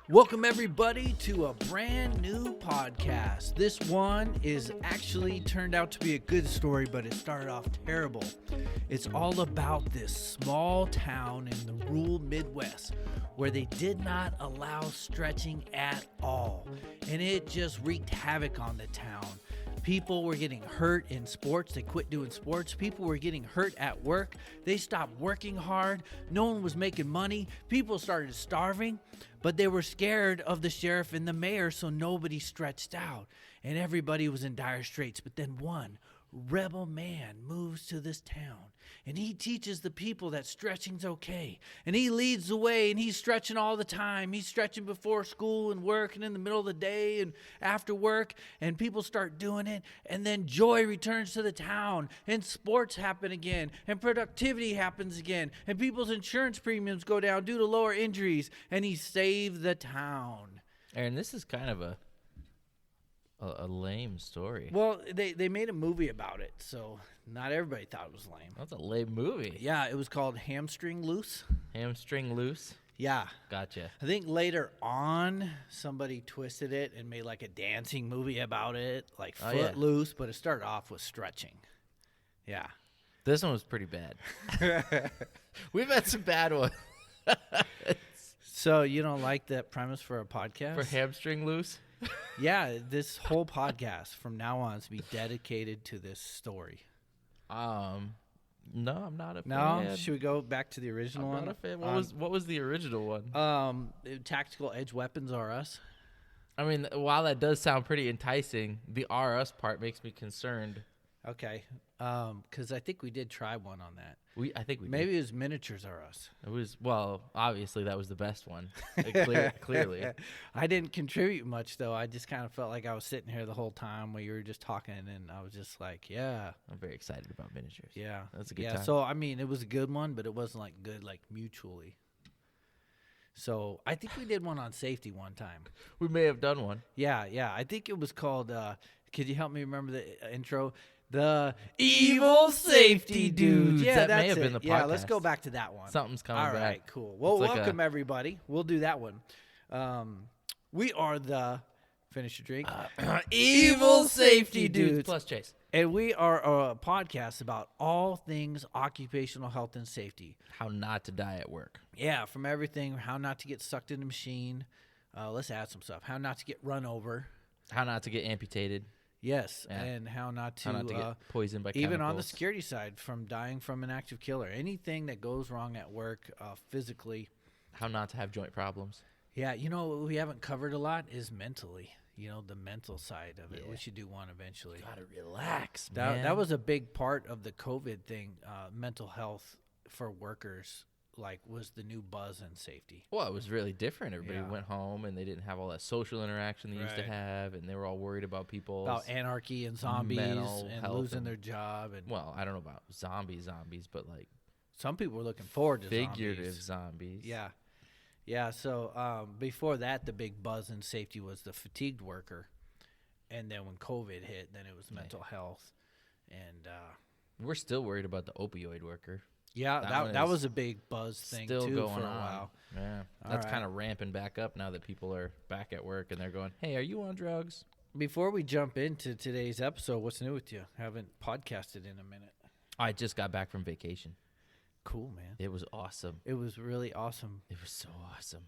Welcome, everybody, to a brand new podcast. This one is actually turned out to be a good story, but it started off terrible. It's all about this small town in the rural Midwest where they did not allow stretching at all, and it just wreaked havoc on the town. People were getting hurt in sports. They quit doing sports. People were getting hurt at work. They stopped working hard. No one was making money. People started starving, but they were scared of the sheriff and the mayor, so nobody stretched out. And everybody was in dire straits. But then one rebel man moves to this town, and he teaches the people that stretching's okay. And he leads the way, and he's stretching all the time. He's stretching before school and work and in the middle of the day and after work, and people start doing it. And then joy returns to the town, and sports happen again, and productivity happens again, and people's insurance premiums go down due to lower injuries, and he saved the town. Aaron, this is kind of a lame story. Well, they made a movie about it, so not everybody thought it was lame. That's a lame movie. Yeah, it was called Hamstring Loose. Hamstring Loose? Yeah. Gotcha. I think later on, somebody twisted it and made like a dancing movie about it, like Footloose, but it started off with stretching. Yeah. This one was pretty bad. We've had some bad ones. So you don't like that premise for a podcast? For Hamstring Loose? Yeah, this whole podcast from now on is to be dedicated to this story. No, I'm not a fan. No? Should we go back to the original one? I'm not a fan. What was the original one? Tactical Edge Weapons Are Us. I mean, while that does sound pretty enticing, the R Us part makes me concerned. Okay, because I think we did try one on that. I think we Maybe did. it was Miniatures Are Us. It was, well, obviously that was the best one. Clearly. I didn't contribute much, though. I just kind of felt like I was sitting here the whole time while you were just talking, and I was just like, yeah. I'm very excited about Miniatures. Yeah. That's a good time. So, I mean, it was a good one, but it wasn't, like, good, like, mutually. So, I think we did one on safety one time. We may have done one. Yeah. I think it was called, could you help me remember the intro? The Evil Safety Dudes. Yeah, that may have been the podcast. Yeah, let's go back to that one. Something's coming back. All right, cool. Well, It's like welcome, everybody. We'll do that one. We are the, finish your drink, Evil Safety Dudes. Plus Chase. And we are a podcast about all things occupational health and safety. How not to die at work. Yeah, from everything, how not to get sucked in a machine. Let's add some stuff. How not to get run over. How not to get amputated. Yes, Yeah. and how not to get poisoned by even chemicals. on the security side, from dying from an active killer. Anything that goes wrong at work physically. How not to have joint problems. Yeah, you know what we haven't covered a lot is mentally. You know, the mental side of it. Yeah. We should do one eventually. Gotta relax, man. That was a big part of the COVID thing. Mental health for workers, like, was the new buzz in safety. Well, it was really different. Everybody Yeah. went home, and they didn't have all that social interaction they used to Right. have, and they were all worried about people. About anarchy and zombies mental and health losing and- their job. And Well, I don't know about zombies, but like some people were looking forward to figurative zombies. zombies. Yeah. So before that, the big buzz in safety was the fatigued worker. And then when COVID hit, then it was mental health. And We're still worried about the opioid worker. yeah, That that one was is a big buzz thing Still too going for a on. while. Yeah, All that's right. kind of ramping back up now that people are back at work and they're going, "Hey, are you on drugs?" Before we jump into today's episode, what's new with you? Haven't podcasted in a minute. I just got back from vacation. Cool, man. It was awesome. It was really awesome It was so awesome.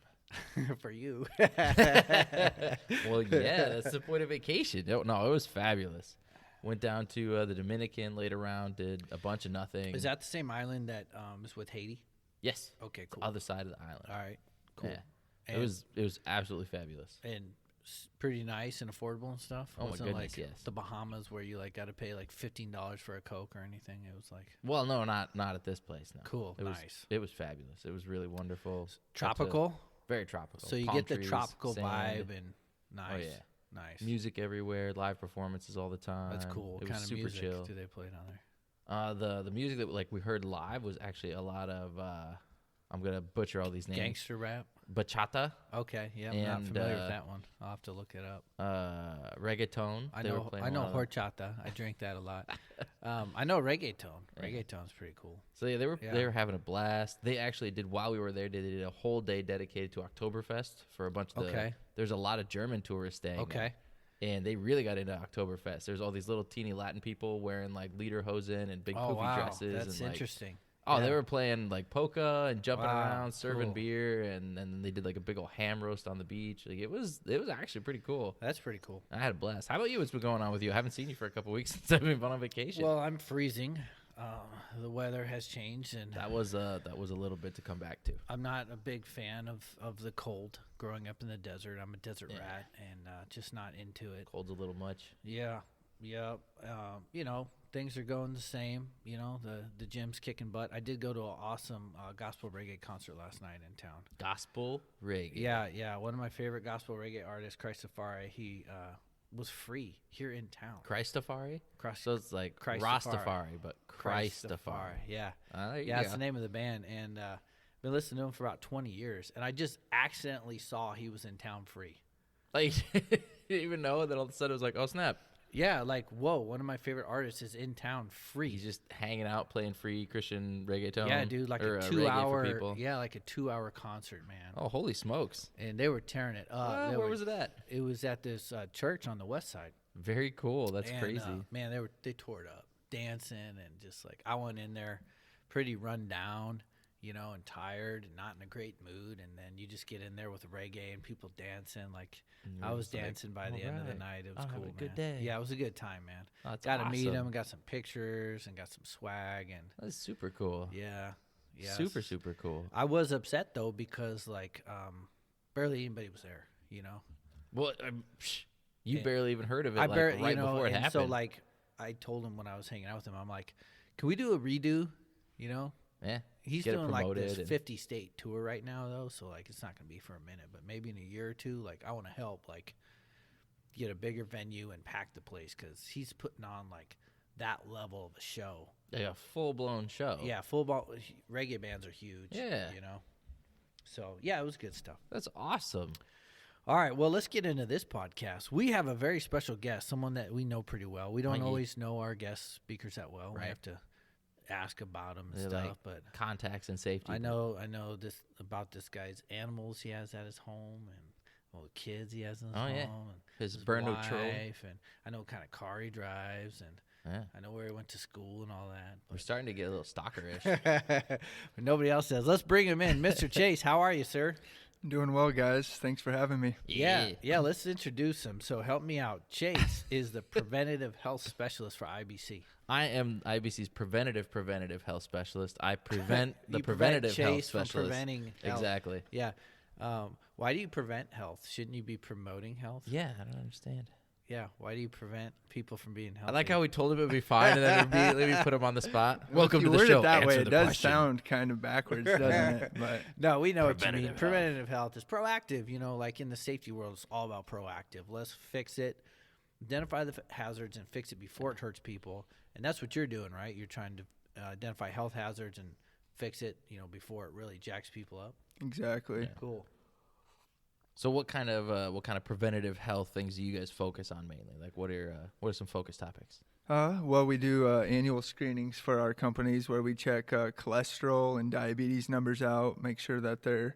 for you. Well, yeah, that's the point of vacation. No, it was fabulous. Went down to the Dominican, laid around, did a bunch of nothing. Is that the same island that is with Haiti? Yes. Okay, cool. Other side of the island. All right, cool. Yeah. And, It was absolutely fabulous. and pretty nice and affordable and stuff. Oh, my Wasn't goodness, like yes. the Bahamas where you like got to pay like $15 for a Coke or anything. It was like Well, no, not at this place. No. cool, It was, nice, It was fabulous. It was really wonderful. tropical. Very tropical. So you Palm get the trees, tropical sand, vibe and nice. Oh, yeah. Nice. music everywhere, live performances all the time. That's cool. What It kind was of super music chill. do they play down there? The music that we heard live was actually a lot of I'm gonna butcher all these names. Gangster rap. bachata, Okay, yeah, I'm not and, familiar with that one. I'll have to look it up. reggaeton. I They were know playing I a know lot of that. horchata. I drink that a lot. I know reggaeton. Reggaeton's pretty cool. So yeah, they Yeah. were having a blast. They actually did, while we were there, they did a whole day dedicated to Oktoberfest for a bunch of Okay. There's a lot of German tourists staying Okay. there. And they really got into Oktoberfest. There's all these little teeny Latin people wearing like lederhosen and big Oh poofy wow, dresses. that's and, like, interesting. Oh, Yeah. they were playing like polka and jumping Wow, around, serving cool. beer, and then they did like a big old ham roast on the beach. Like it was actually pretty cool. That's pretty cool. I had a blast. How about you? What's been going on with you? I haven't seen you for a couple weeks since I've been on vacation. Well, I'm freezing. The weather has changed, and that was a little bit to come back to. I'm not a big fan of the cold. Growing up in the desert, I'm a desert Yeah. rat, and just not into it. Cold's a little much. Yeah. Things are going the same. The gym's kicking butt. I did go to an awesome gospel reggae concert last night in town. Gospel reggae. Yeah. One of my favorite gospel reggae artists, Christopher, he was free here in town. Christafari? Christ- So it's like Christafari. Rastafari, but Christafari. Yeah. There you Yeah, it's go. the name of the band, and been listening to him for about 20 years, and I just accidentally saw he was in town free. Like, you didn't even know that all of a sudden it was like, oh, snap. Yeah, like, whoa, one of my favorite artists is in town free. He's just hanging out playing free Christian reggaeton. Yeah, dude, like or, a reggae 2-hour, for people. yeah, like a 2-hour concert, man. Oh, holy smokes. And they were tearing it up. Where was it at? It was at this church on the west side. Very cool. That's And, crazy. man, they tore it up, dancing, and just like I went in there pretty run down, and tired and not in a great mood, and then you just get in there with reggae and people dancing. Like I was dancing by the end of the night. It was I'll have cool, a good man. day. Yeah, it was a good time, man. Oh, that's Got to meet awesome. him, got some pictures, and got some swag, and That's super cool. yeah. Super, super cool. I was upset though because like barely anybody was there, Well, you And barely even heard of it I like, barely, right before it and happened. so like I told him when I was hanging out with him, I'm like, can we do a redo? yeah. He's Get it doing like promoted this and- 50 state tour right now though, so like it's not gonna be for a minute, but maybe in a year or two, like I want to help like get a bigger venue and pack the place because he's putting on like that level of a show. Like a full-blown show. Yeah, full ball reggae bands are huge. Yeah. So yeah, it was good stuff. That's awesome. All right, well, let's get into this podcast. We have a very special guest, someone that we know pretty well. We don't Mikey. always know our guest speakers that well. We Right. have to ask about them and They're stuff. like But contacts and safety. I know this about this guy's animals he has at his home, and the kids he has in his Oh, home, yeah. and His burn wife, neutral. and I know what kind of car he drives, and Yeah. I know where he went to school and all that. We're starting to get a little stalkerish. But nobody else says. Let's bring him in, Mr. Chase. How are you, sir? Doing well, guys. Thanks for having me. Yeah. Let's introduce him. So help me out. Chase is the Preventive Health Specialist for IBC. I am IBC's preventative health specialist. I prevent the You preventative health Chase from specialist. preventing health. Exactly. Yeah. Why do you prevent health? Shouldn't you be promoting health? Yeah, I don't understand. Yeah. Why do you prevent people from being healthy? I like how we told him it would be fine, and then immediately we put him on the spot. Welcome If to you the word show. it that way, Answer it the does question. sound kind of backwards, doesn't it? But No, we know what you mean. Preventative health. Preventative health is proactive. Like in the safety world, it's all about proactive. Let's fix it, identify the hazards, and fix it before it hurts people. And that's what you're doing, right? You're trying to identify health hazards and fix it, before it really jacks people up. exactly. Cool. So what kind of preventative health things do you guys focus on mainly? Like what are some focus topics? Well, we do annual screenings for our companies where we check cholesterol and diabetes numbers out, make sure that they're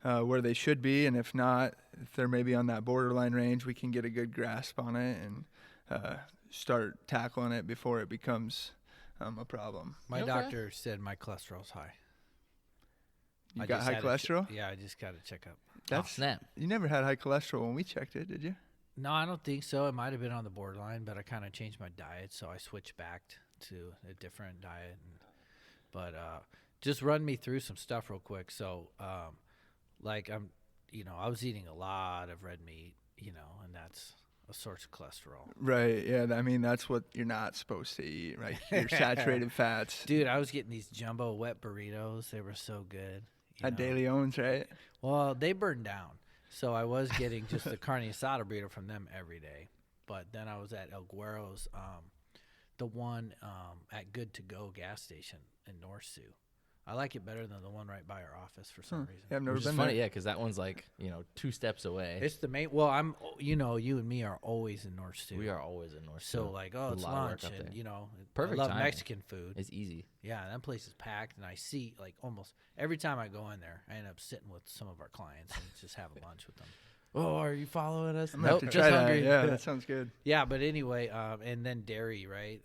where they should be, and if not, if they're maybe on that borderline range, we can get a good grasp on it and start tackling it before it becomes a problem. My Okay. doctor said my cholesterol's high. You I got just high had to cholesterol? yeah, I just got to check up. Oh, snap. You never had high cholesterol when we checked it, did you? No, I don't think so. It might have been on the borderline, but I kind of changed my diet, so I switched back to a different diet. But just run me through some stuff real quick. So, I was eating a lot of red meat, and that's a source of cholesterol. Right, yeah. I mean, that's what you're not supposed to eat, right? Your saturated fats. Dude, I was getting these jumbo wet burritos. They were so good. At De Leon's, right? Well, they burned down. So I was getting just the carne asada burrito from them every day. But then I was at El Guero's, the one at Good To Go gas station in North Sioux. I like it better than the one right by our office for some reason. Yeah, I've never Which is been funny, there. yeah, because that one's like 2 steps away. It's the main. Well, you and me are always in North Sioux. We are always in North. So Sioux. like, A it's lot of work lunch, up and there. I Perfect love timing. Mexican food. It's easy. Yeah, that place is packed, and I see like almost every time I go in there, I end up sitting with some of our clients and just having lunch with them. Oh, are you following us? I'm gonna have to Nope, try just that. hungry. Yeah, that sounds good. Yeah, but anyway, and then dairy, right?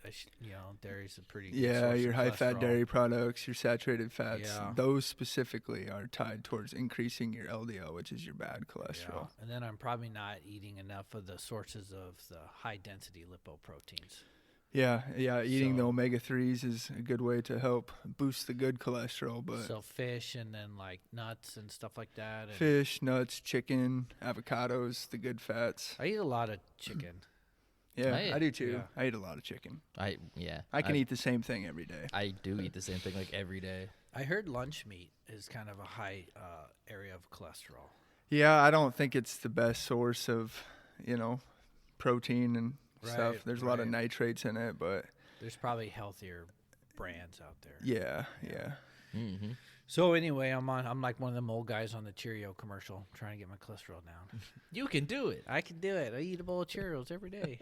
Dairy's a pretty good Yeah, source your of high-fat cholesterol. dairy products, your saturated fats, Yeah. those specifically are tied towards increasing your LDL, which is your bad cholesterol. Yeah. And then I'm probably not eating enough of the sources of the high-density lipoproteins. Yeah, eating the So- omega-3s is a good way to help boost the good cholesterol, but So fish and then like nuts and stuff like that. And fish, nuts, chicken, avocados, the good fats. I eat a lot of chicken. Yeah, I- I do too. yeah. I eat a lot of chicken. I can eat the same thing every day. I do eat the same thing like every day. I heard lunch meat is kind of a high area of cholesterol. Yeah, I don't think it's the best source of, protein and stuff. Right, There's a lot of right. nitrates in it, but There's probably healthier brands out there. yeah. Mm-hmm. So anyway, I'm like one of them old guys on the Cheerio commercial trying to get my cholesterol down. You can do it. I can do it. I eat a bowl of Cheerios every day.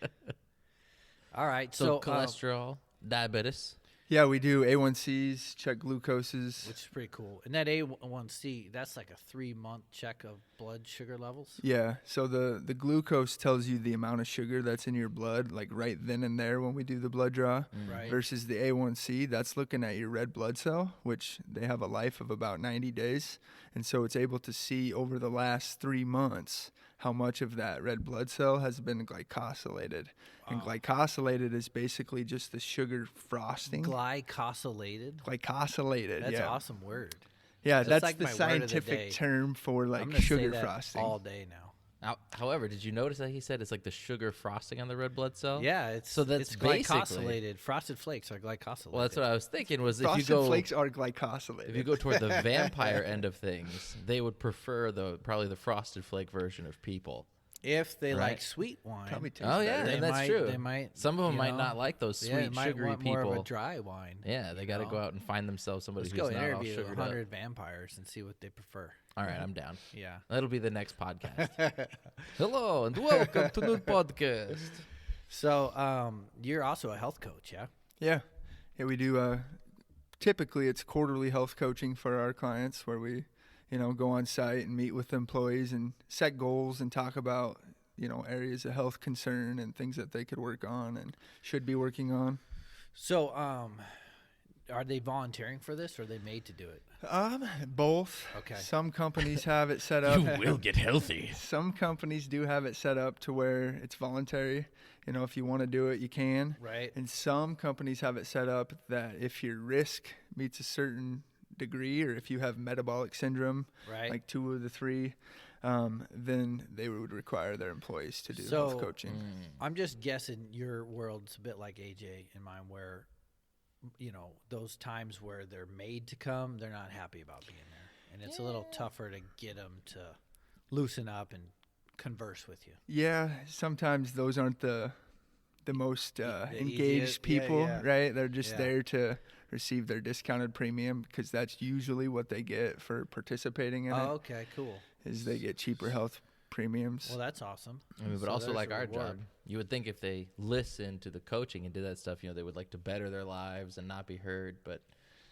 All right. So So cholesterol, diabetes. Yeah, we do A1Cs, check glucoses. which is pretty cool. And that A1C, that's like a 3-month check of blood sugar levels. Yeah, so the glucose tells you the amount of sugar that's in your blood, like right then and there when we do the blood draw. Right. Versus the A1C, that's looking at your red blood cell, which they have a life of about 90 days. And so it's able to see over the last 3 months how much of that red blood cell has been glycosylated. And glycosylated is basically just the sugar frosting. Glycosylated. Glycosylated, That's yeah. an awesome word. Yeah, That's that's like the my word of the day. scientific term for I'm like gonna sugar say that frosting. all day now. However, did you notice that he said it's like the sugar frosting on the red blood cell? Yeah, it's So that's it's basically- glycosylated. Frosted Flakes are glycosylated. Well, that's what I was thinking. Was if Frosted you go flakes are glycosylated. if you go toward the vampire end of things, they would prefer probably the frosted flake version of people. If they like Right. sweet wine. Probably tastes Oh yeah, better. and that's might- true. they might, Some of them you might know, not like those Yeah, sweet, might sugary want people. more of a dry wine. Yeah, they got to know? go out and find themselves somebody Let's who's go not all interview sugared 100 up. vampires and see what they prefer. All right, I'm down. Yeah. That'll be the next podcast. Hello and welcome to new podcast. So, you're also a health coach, yeah? Yeah, we do. Typically, it's quarterly health coaching for our clients, where we, go on site and meet with employees and set goals and talk about, areas of health concern and things that they could work on and should be working on. So, are they volunteering for this, or are they made to do it? Both. Okay. Some companies have it set up. get healthy. Some companies do have it set up to where it's voluntary. If you want to do it, you can. Right. And some companies have it set up that if your risk meets a certain degree, or if you have metabolic syndrome, Right. like 2 of the 3, then they would require their employees to do health So- coaching. I'm just guessing your world's a bit like AJ and mine, where, those times where they're made to come, they're not happy about being there. And it's a little tougher to get them to loosen up and converse with you. Yeah, sometimes those aren't the most the engaged easiest- yeah, people, yeah. right? They're just Yeah. there to receive their discounted premium, because that's usually what they get for participating in Oh, it, okay, cool. is they get cheaper health premiums. Well, that's awesome. I mean, but So also there's like a our reward. job, you would think if they listened to the coaching and did that stuff, they would like to better their lives and not be hurt. But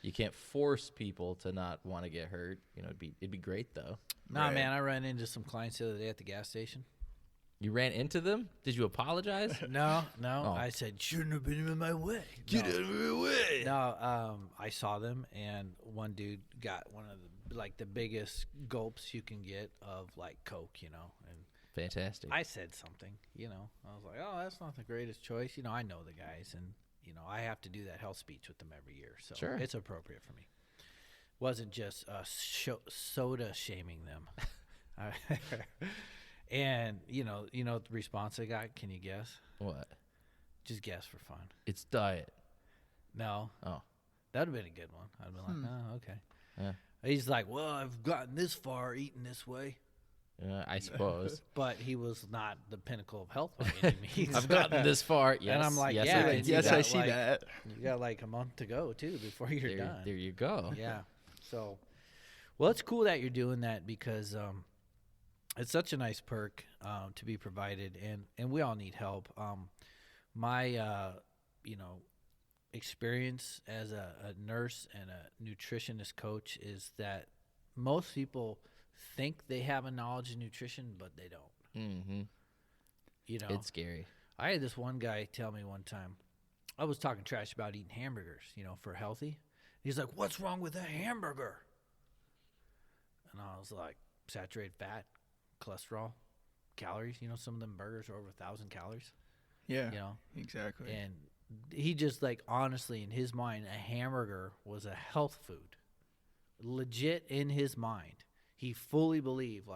you can't force people to not want to get hurt. It'd be great though. Nah, Right. man, I ran into some clients the other day at the gas station. You ran into them? Did you apologize? No, Oh. I said, shouldn't have been in my way. Get out of my way. No, I saw them, and one dude got one of the biggest gulps you can get of like Coke, and Fantastic. I said something, I was like, oh, that's not the greatest choice. I know the guys, and, I have to do that health speech with them every year. So Sure. it's appropriate for me. Wasn't just soda shaming them. And, the response I got, can you guess? What? Just guess for fun. It's diet. No. Oh. That would have been a good one. I'd been like, oh, okay. Yeah. He's like, well, I've gotten this far eating this way. I suppose. But he was not the pinnacle of health by any means. I've gotten this far. Yes. And I'm like, yes, yeah, I and did. you Yes, got I see like- that. You got like a month to go, too, before you're done. There you go. Yeah. So, well, it's cool that you're doing that because it's such a nice perk to be provided, and we all need help. My experience as a nurse and a nutritionist coach is that most people think they have a knowledge of nutrition, but they don't. Mm-hmm. It's scary. I had this one guy tell me one time, I was talking trash about eating hamburgers, for healthy. He's like, "What's wrong with a hamburger?" And I was like, saturated fat, cholesterol, calories. Some of them burgers are over 1,000 calories. Yeah, exactly. And he just honestly, in his mind, a hamburger was a health food. Legit in his mind. He fully believed,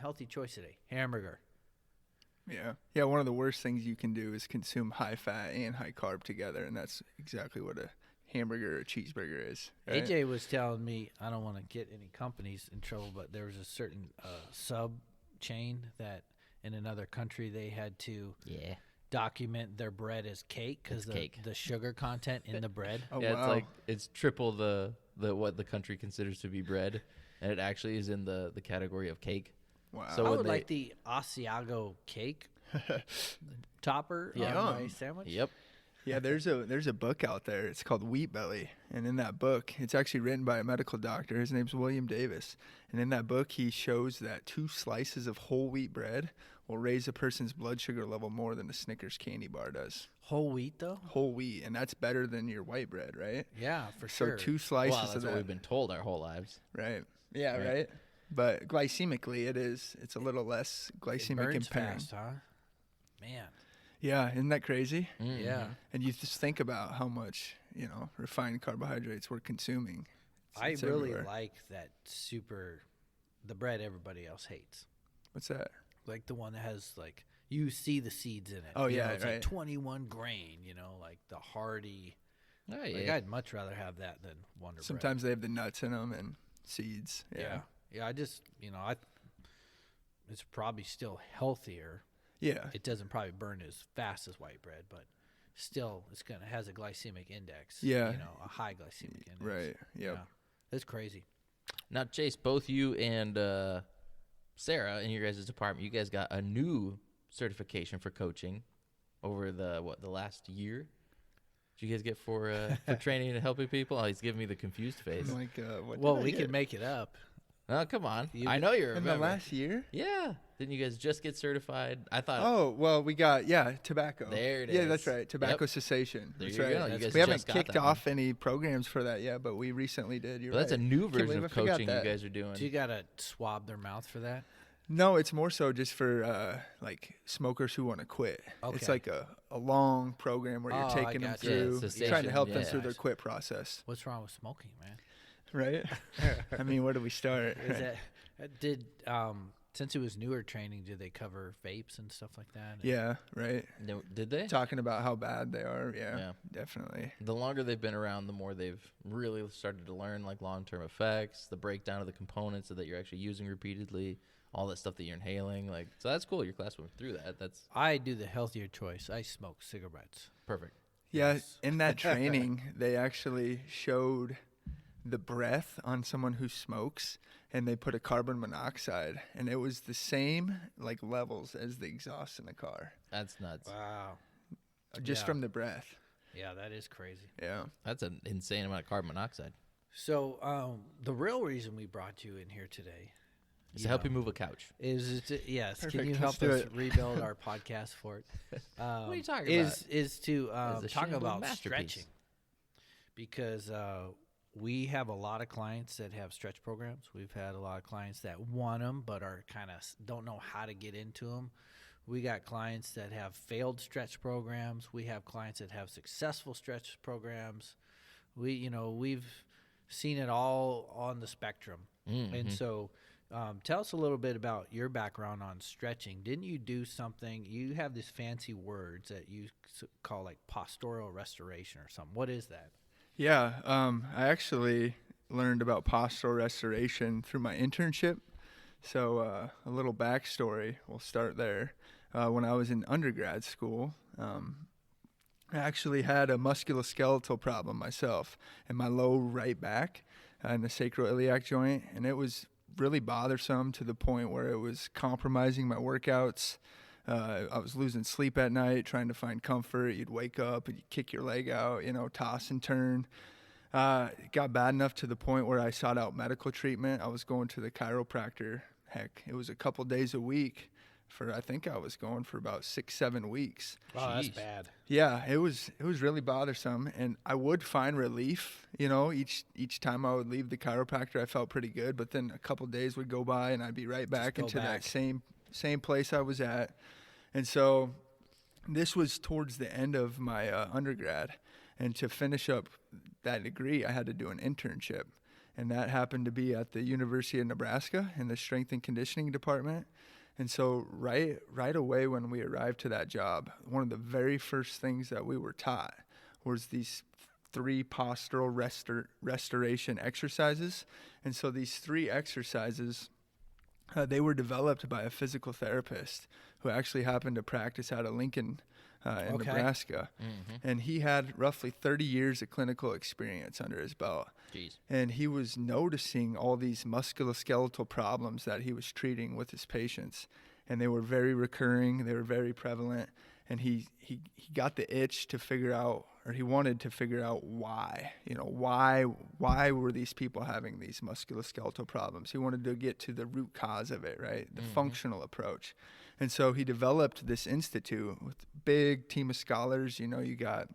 healthy choice today, hamburger. Yeah, one of the worst things you can do is consume high fat and high carb together, and that's exactly what a hamburger or a cheeseburger is. Right? AJ was telling me, I don't want to get any companies in trouble, but there was a certain sub chain that in another country they had to document their bread as cake because the sugar content in the bread. Oh, yeah, wow. it's triple the what the country considers to be bread, and it actually is in the category of cake. Wow. So I when would like the Asiago cake topper on my sandwich. Yep. Yeah, there's a book out there. It's called Wheat Belly, and in that book, it's actually written by a medical doctor. His name's William Davis, and in that book, he shows that 2 slices of whole wheat bread will raise a person's blood sugar level more than a Snickers candy bar does. Whole wheat, though? Whole wheat, and that's better than your white bread, right? Yeah, for So sure. 2 slices Well, that's of that. what we've been told our whole lives. Right. Yeah, Right. right. But glycemically, it's a little less It glycemic burns impairing. fast, huh? Man. Yeah, isn't that crazy? Mm-hmm. Yeah. And you just think about how much, refined carbohydrates we're consuming. It's I really everywhere. like that the bread everybody else hates. What's that? Like the one that has you see the seeds in it. Oh, yeah, it's right. 21 grain, the hearty. Oh, yeah. I'd much rather have that than Wonder Bread. Sometimes they have the nuts in them and seeds. Yeah, I just, it's probably still healthier. Yeah. It doesn't probably burn as fast as white bread, but still has a glycemic index. Yeah. A high glycemic index. Right. Yep. Yeah. That's crazy. Now, Chase, both you and Sarah in your guys' department, you guys got a new certification for coaching over the last year. Did you guys get for training and helping people? Oh, he's giving me the confused face. I'm like, what Well, did I we get? can make it up. Oh, come on. You- I know you're In the last year? Yeah. Didn't you guys just get certified? I thought. Oh, well, we got, tobacco. There it Yeah, is. that's right. Tobacco Yep. cessation. There That's you right. go. You guys We haven't just got kicked that one. off any programs for that yet, but we recently did. You're Well, that's a right. new Can't believe version I of forgot coaching you that. guys are doing. Do you got to swab their mouth for that? No, it's more so just for smokers who want to quit. It's Okay. like a long program where you're Oh, I taking them gotcha. through, Yeah, cessation, trying to help them yeah. through their quit process. What's wrong with smoking, man? Right? I mean, where do we start? Is that since it was newer training, did they cover vapes and stuff like that? Yeah, right. No, did they? Talking about how bad they are. Yeah, Yeah. definitely. The longer they've been around, the more they've really started to learn long-term effects, the breakdown of the components so that you're actually using repeatedly, all that stuff that you're inhaling. So that's cool. Your class went through that. That's I do the healthier choice. I smoke cigarettes. perfect. Yeah, Yes. in that training, they actually showed the breath on someone who smokes, and they put a carbon monoxide, and it was the same levels as the exhaust in a car, That's nuts. Wow. just Yeah. from the breath. Yeah, that is crazy. Yeah. That's an insane amount of carbon monoxide. So the real reason we brought you in here today It's to help you move a couch. yes. Can Perfect. you Let's help do us it. rebuild our podcast for it? What are you talking Is to It's a talk shambling about masterpiece. stretching, because we have a lot of clients that have stretch programs. We've had a lot of clients that want them but are kind of don't know how to get into them. We got clients that have failed stretch programs. We have clients that have successful stretch programs. We've seen it all on the spectrum. And so tell us a little bit about your background on stretching. Didn't you do something? You have these fancy words that you call postural restoration or something. What is that? Yeah, I actually learned about postural restoration through my internship. So a little backstory, we'll start there. When I was in undergrad school, I actually had a musculoskeletal problem myself in my low right back. in the sacroiliac joint, and it was really bothersome to the point where it was compromising my workouts. I was losing sleep at night, trying to find comfort. You'd wake up and you'd kick your leg out, toss and turn. It got bad enough to the point where I sought out medical treatment. I was going to the chiropractor. Heck, it was a couple days a week I think I was going for about 6-7 weeks. Oh, that's Jeez. bad. Yeah, it was really bothersome, and I would find relief, each time I would leave the chiropractor, I felt pretty good, but then a couple days would go by and I'd be right back into that same place I was at. And so this was towards the end of my undergrad, and to finish up that degree, I had to do an internship, and that happened to be at the University of Nebraska in the strength and conditioning department. And so right away when we arrived to that job, one of the very first things that we were taught was these 3 postural restoration exercises. And so these 3 exercises, they were developed by a physical therapist who actually happened to practice out of Lincoln in Nebraska. Mm-hmm. And he had roughly 30 years of clinical experience under his belt. Jeez. And he was noticing all these musculoskeletal problems that he was treating with his patients. And they were very recurring, they were very prevalent. And he got the itch to figure out, or he wanted to figure out why. Why were these people having these musculoskeletal problems? He wanted to get to the root cause of it, right? The functional approach. And so he developed this institute with a big team of scholars. You got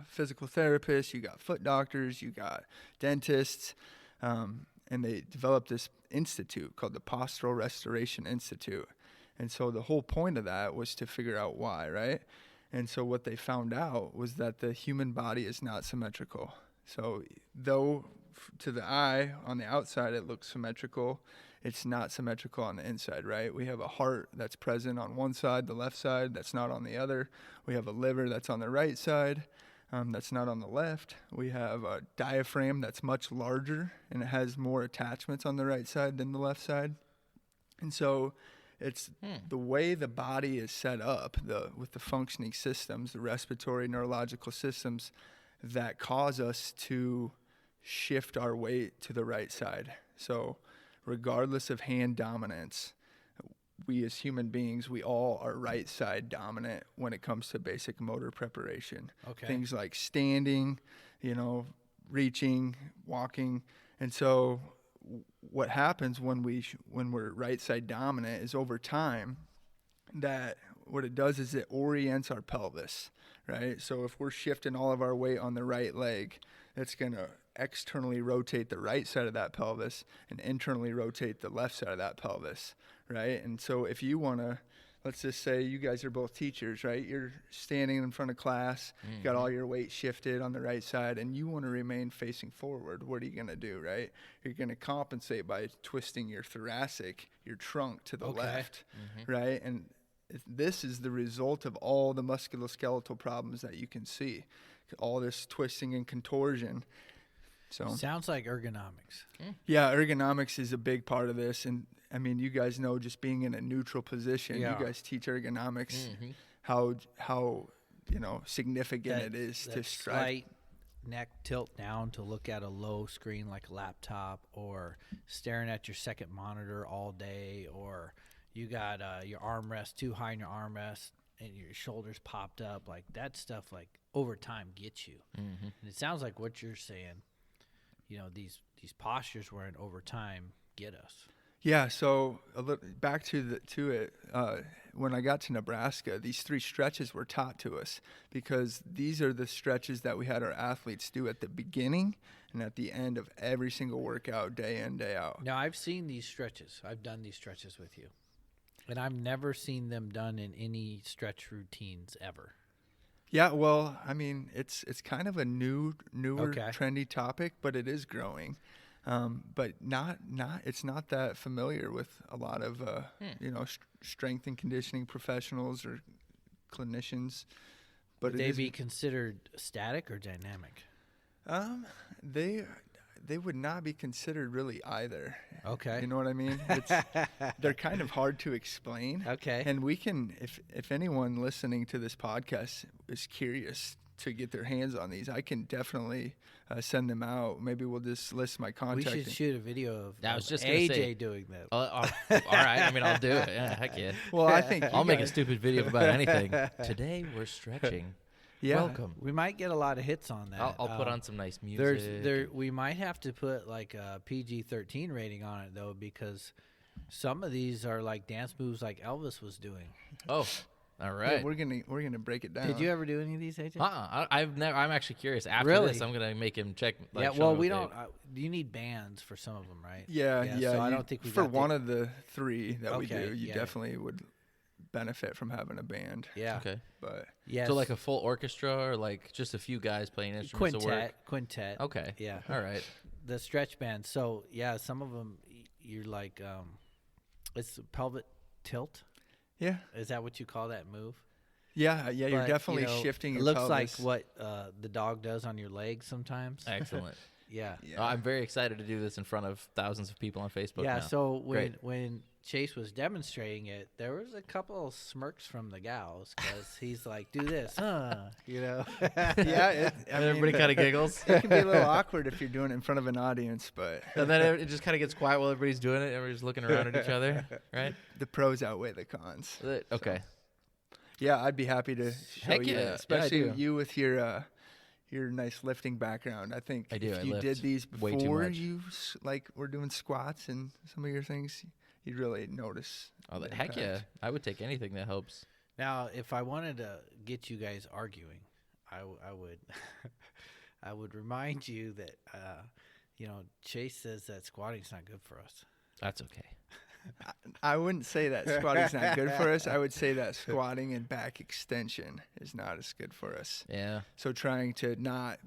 physical therapists, you got foot doctors, you got dentists, and they developed this institute called the Postural Restoration Institute. And so the whole point of that was to figure out why, right? And so what they found out was that the human body is not symmetrical. So though to the eye on the outside it looks symmetrical, it's not symmetrical on the inside, right? We have a heart that's present on one side, the left side, that's not on the other. We have a liver that's on the right side, that's not on the left. We have a diaphragm that's much larger, and it has more attachments on the right side than the left side. And so it's the way the body is set up, with the functioning systems, the respiratory, neurological systems, that cause us to shift our weight to the right side. So regardless of hand dominance, we as human beings, we all are right side dominant when it comes to basic motor preparation. Okay. Things like standing, reaching, walking. And so what happens when we're right side dominant is over time that what it does is it orients our pelvis, right? So if we're shifting all of our weight on the right leg, it's going to externally rotate the right side of that pelvis and internally rotate the left side of that pelvis, right? And so if you want to, let's just say you guys are both teachers, right? You're standing in front of class, you got all your weight shifted on the right side, and you want to remain facing forward. What are you going to do, right? You're going to compensate by twisting your thoracic, your trunk to the left, right? And this is the result of all the musculoskeletal problems that you can see, all this twisting and contortion. So Sounds like ergonomics. yeah, ergonomics is a big part of this. And I mean, you guys know, just being in a neutral position, Yeah. you guys teach ergonomics, how significant it is to That strive. slight neck tilt down to look at a low screen like a laptop, or staring at your second monitor all day, or you got your armrest too high in your armrest and your shoulders popped up. Like that stuff, like over time gets you. And it sounds like what you're saying, these postures weren't over time get us. Yeah, so back to it. When I got to Nebraska, these 3 stretches were taught to us, because these are the stretches that we had our athletes do at the beginning and at the end of every single workout, day in, day out. Now, I've seen these stretches. I've done these stretches with you, and I've never seen them done in any stretch routines ever. Yeah, well, I mean, it's kind of a newer, Okay. trendy topic, but it is growing. But it's not that familiar with a lot of strength and conditioning professionals or clinicians. But Would they be considered static or dynamic? They would not be considered really either. Okay. You know what I mean? They're kind of hard to explain. Okay. And we can, if anyone listening to this podcast is curious to get their hands on these, I can definitely send them out. Maybe we'll just list my We contact. should shoot a video of, I was just gonna AJ say- doing that. All right. I mean, I'll do it. Yeah, heck yeah. Well, I think I'll you make a guys- stupid video about anything. Today we're stretching. Yeah. Welcome. We might get a lot of hits on that. I'll put on some nice music. We might have to put like a PG-13 rating on it though, because some of these are like dance moves like Elvis was doing. Oh, all Yeah, right. we're gonna break it down. Did you ever do any of these, AJ? I've never. I'm actually curious. After Really? this, I'm gonna make him check. Like, Yeah. show Well, me we what don't. You need bands for some of them, right? Yeah. So I don't think we for got one of the three that we Okay, do, you yeah. definitely would benefit from having a band. Yeah. Okay. But Yeah. So like a full orchestra or like just a few guys playing instruments to work? Quintet. Okay. Yeah. All right. The stretch band. So yeah, some of them you're like, it's pelvic tilt. yeah, Is that what you call that move? yeah. You're But, definitely you know, shifting. It Your looks pelvis. like what the dog does on your legs sometimes. Excellent. Yeah. Yeah. I'm very excited to do this in front of thousands of people on Facebook Yeah. now. So Great. when Chase was demonstrating it, there was a couple of smirks from the gals because he's like, "Do this, huh?" You know. yeah, Everybody kind of giggles. It can be a little awkward if you're doing it in front of an audience, but And then it just kind of gets quiet while everybody's doing it. Everybody's looking around at each other, right? the pros outweigh the cons. Okay. Yeah, I'd be happy to show Heck you, yeah. Yeah, I especially do. you with your nice lifting background. I think I do. if I you lift did these way too before much. you like were doing squats and some of your things, you'd really notice. Oh, the heck yeah. impact. I would take anything that helps. Now, if I wanted to get you guys arguing, I would I would remind you that Chase says that squatting's not good for us. That's okay. I wouldn't say that squatting's not good for us. I would say that squatting and back extension is not as good for us. Yeah. So trying to not,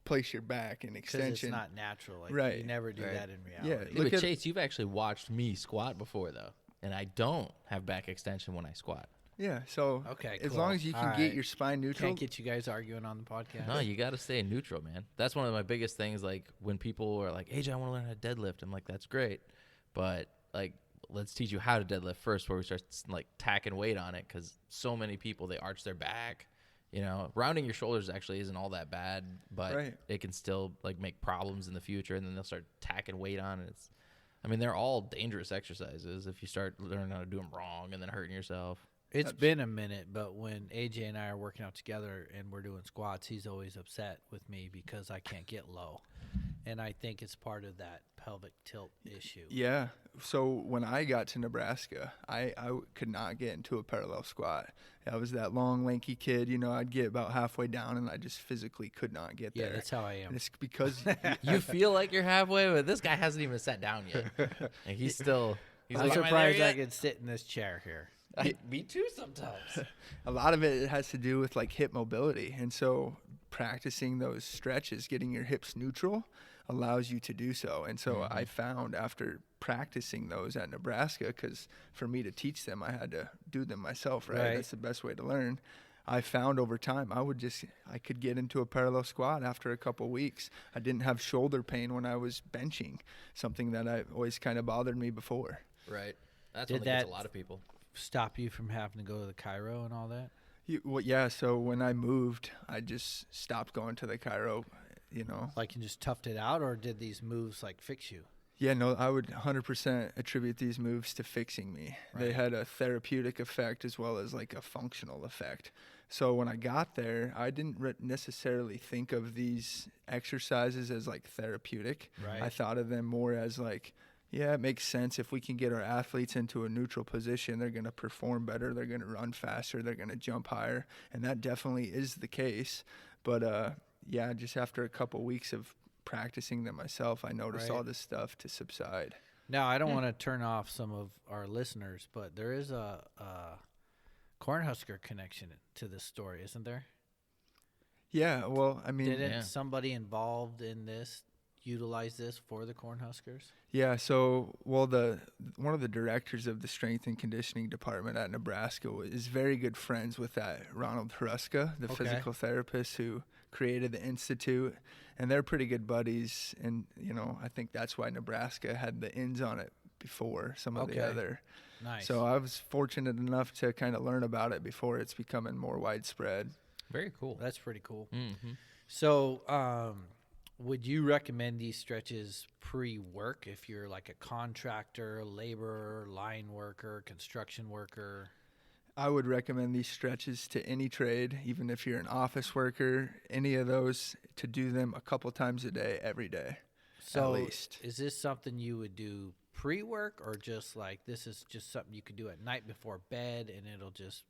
place your back in Because extension. it's not natural. Like, Right, You never do right. that in Yeah, reality. Yeah, Look but at- Chase, you've actually watched me squat before, though. And I don't have back extension when I squat. Yeah, so Okay, as cool. long as you can All get right. your spine neutral. Can't get you guys arguing on the podcast. No, you got to stay neutral, man. That's one of my biggest things. Like when people are like, AJ, I want to learn how to deadlift. I'm like, that's great. But like, let's teach you how to deadlift first before we start like tacking weight on it. Because so many people, they arch their back. Rounding your shoulders actually isn't all that bad, but Right. it can still like make problems in the future. And then they'll start tacking weight on it. They're all dangerous exercises if you start learning how to do them wrong and then hurting yourself. It's been a minute, but when AJ and I are working out together and we're doing squats, he's always upset with me because I can't get low. And I think it's part of that pelvic tilt issue. Yeah. So when I got to Nebraska, I could not get into a parallel squat. I was that long, lanky kid. I'd get about halfway down, and I just physically could not get Yeah, there. that's how I am. And it's because You feel like you're halfway, but this guy hasn't even sat down yet. And he's I'm like, "Am I there surprised I yet?" can sit in this chair here. Me too sometimes. a lot of it has to do with like hip mobility, and so practicing those stretches, getting your hips neutral, allows you to do so. And so I found after practicing those at Nebraska, because for me to teach them, I had to do them myself, right? Right. That's the best way to learn. I found over time I could get into a parallel squat after a couple weeks. I didn't have shoulder pain when I was benching, something that I always kind of bothered me before. Right. That's Did one that gets that- a lot of people. Stop you from having to go to the chiro and all that? Yeah, so when I moved, I just stopped going to the chiro, Like you just toughed it out, or did these moves like fix you? Yeah, no, I would 100% attribute these moves to fixing me. They Right. had a therapeutic effect as well as like a functional effect. So when I got there, I didn't necessarily think of these exercises as like therapeutic. Right. I thought of them more as like, yeah, it makes sense. If we can get our athletes into a neutral position, they're going to perform better. They're going to run faster. They're going to jump higher. And that definitely is the case. But yeah, just after a couple weeks of practicing them myself, I noticed Right. all this stuff to subside. Now, I don't want to turn off some of our listeners, but there is a Cornhusker connection to this story, isn't there? Yeah, well, I mean, Didn't Yeah. somebody involved in this utilize this for the Cornhuskers? yeah. So, well, one of the directors of the strength and conditioning department at Nebraska is very good friends with that Ronald Hruska, the Okay. physical therapist who created the institute, and they're pretty good buddies. And I think that's why Nebraska had the ins on it before some of the Okay. other. Nice. So I was fortunate enough to kind of learn about it before it's becoming more widespread. Very cool. That's pretty cool. Mm-hmm. So, would you recommend these stretches pre-work if you're like a contractor, laborer, line worker, construction worker? I would recommend these stretches to any trade, even if you're an office worker, any of those, to do them a couple times a day, every day, So, at least. is this something you would do pre-work, or just like this is just something you could do at night before bed and it'll just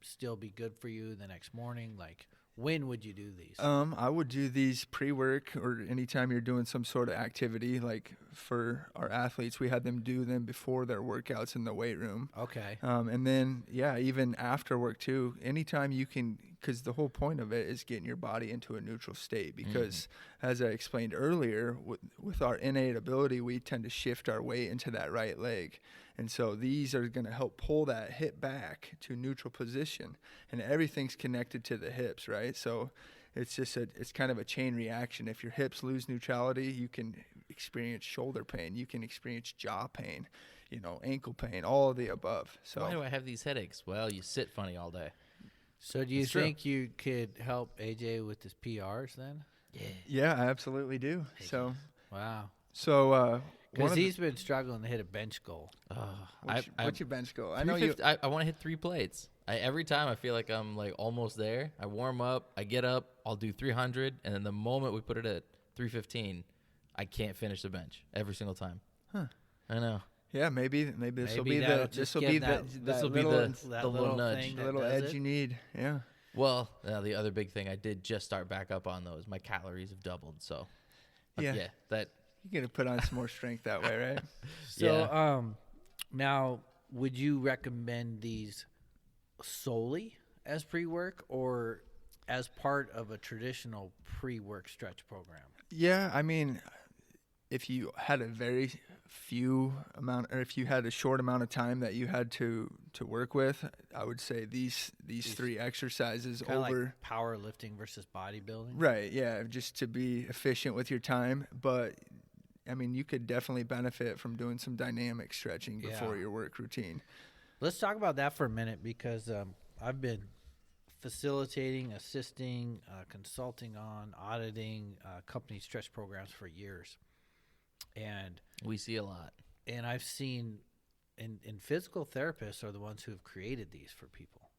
still be good for you the next morning? Like, when would you do these? I would do these pre-work or anytime you're doing some sort of activity. Like for our athletes, we had them do them before their workouts in the weight room. Okay. And then, yeah, even after work too, anytime you can, because the whole point of it is getting your body into a neutral state. Because as I explained earlier, with our innate ability, we tend to shift our weight into that right leg. And so these are going to help pull that hip back to neutral position, and everything's connected to the hips, right? So it's just it's kind of a chain reaction. If your hips lose neutrality, you can experience shoulder pain, you can experience jaw pain, ankle pain, all of the above. So Why do I have these headaches? Well, you sit funny all day. So do you It's true. think you could help AJ with his PRs then? yeah, I absolutely do. So Wow. one Because of the- he's been struggling to hit a bench goal. what's your bench goal? I know you. I want to hit 3 plates. Every time I feel like I'm like almost there. I warm up, I get up, I'll do 300, and then the moment we put it at 315, I can't finish the bench every single time. Huh. I know. Yeah, maybe this will Maybe be that'll the just this will give be that- the This that will be little, the little nudge. thing that little does edge it. you need. Yeah. Well, the other big thing, I did just start back up on those. My calories have doubled, so Yeah. that You're gonna put on some more strength that way, right? So, now, would you recommend these solely as pre-work or as part of a traditional pre-work stretch program? Yeah, I mean, if you had a very few amount, or if you had a short amount of time that you had to work with, I would say these 3 exercises Kind of over. like powerlifting versus bodybuilding? Right, yeah, just to be efficient with your time. But I mean, you could definitely benefit from doing some dynamic stretching before Yeah. your work routine. Let's talk about that for a minute, because I've been facilitating, assisting, consulting on, auditing company stretch programs for years. And we see a lot. I've seen, and physical therapists are the ones who have created these for people,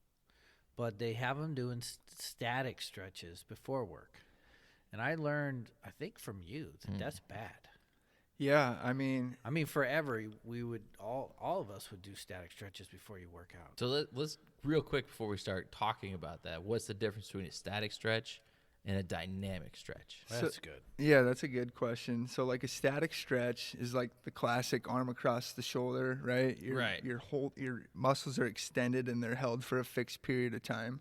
but they have them doing static stretches before work. And I learned, I think from you, that that's bad. Yeah, I mean, Forever we would all of us would do static stretches before you work out. So let's real quick before we start talking about that. What's the difference between a static stretch and a dynamic stretch? That's good. yeah, that's a good question. So like a static stretch is like the classic arm across the shoulder, right? Right. Your muscles are extended and they're held for a fixed period of time,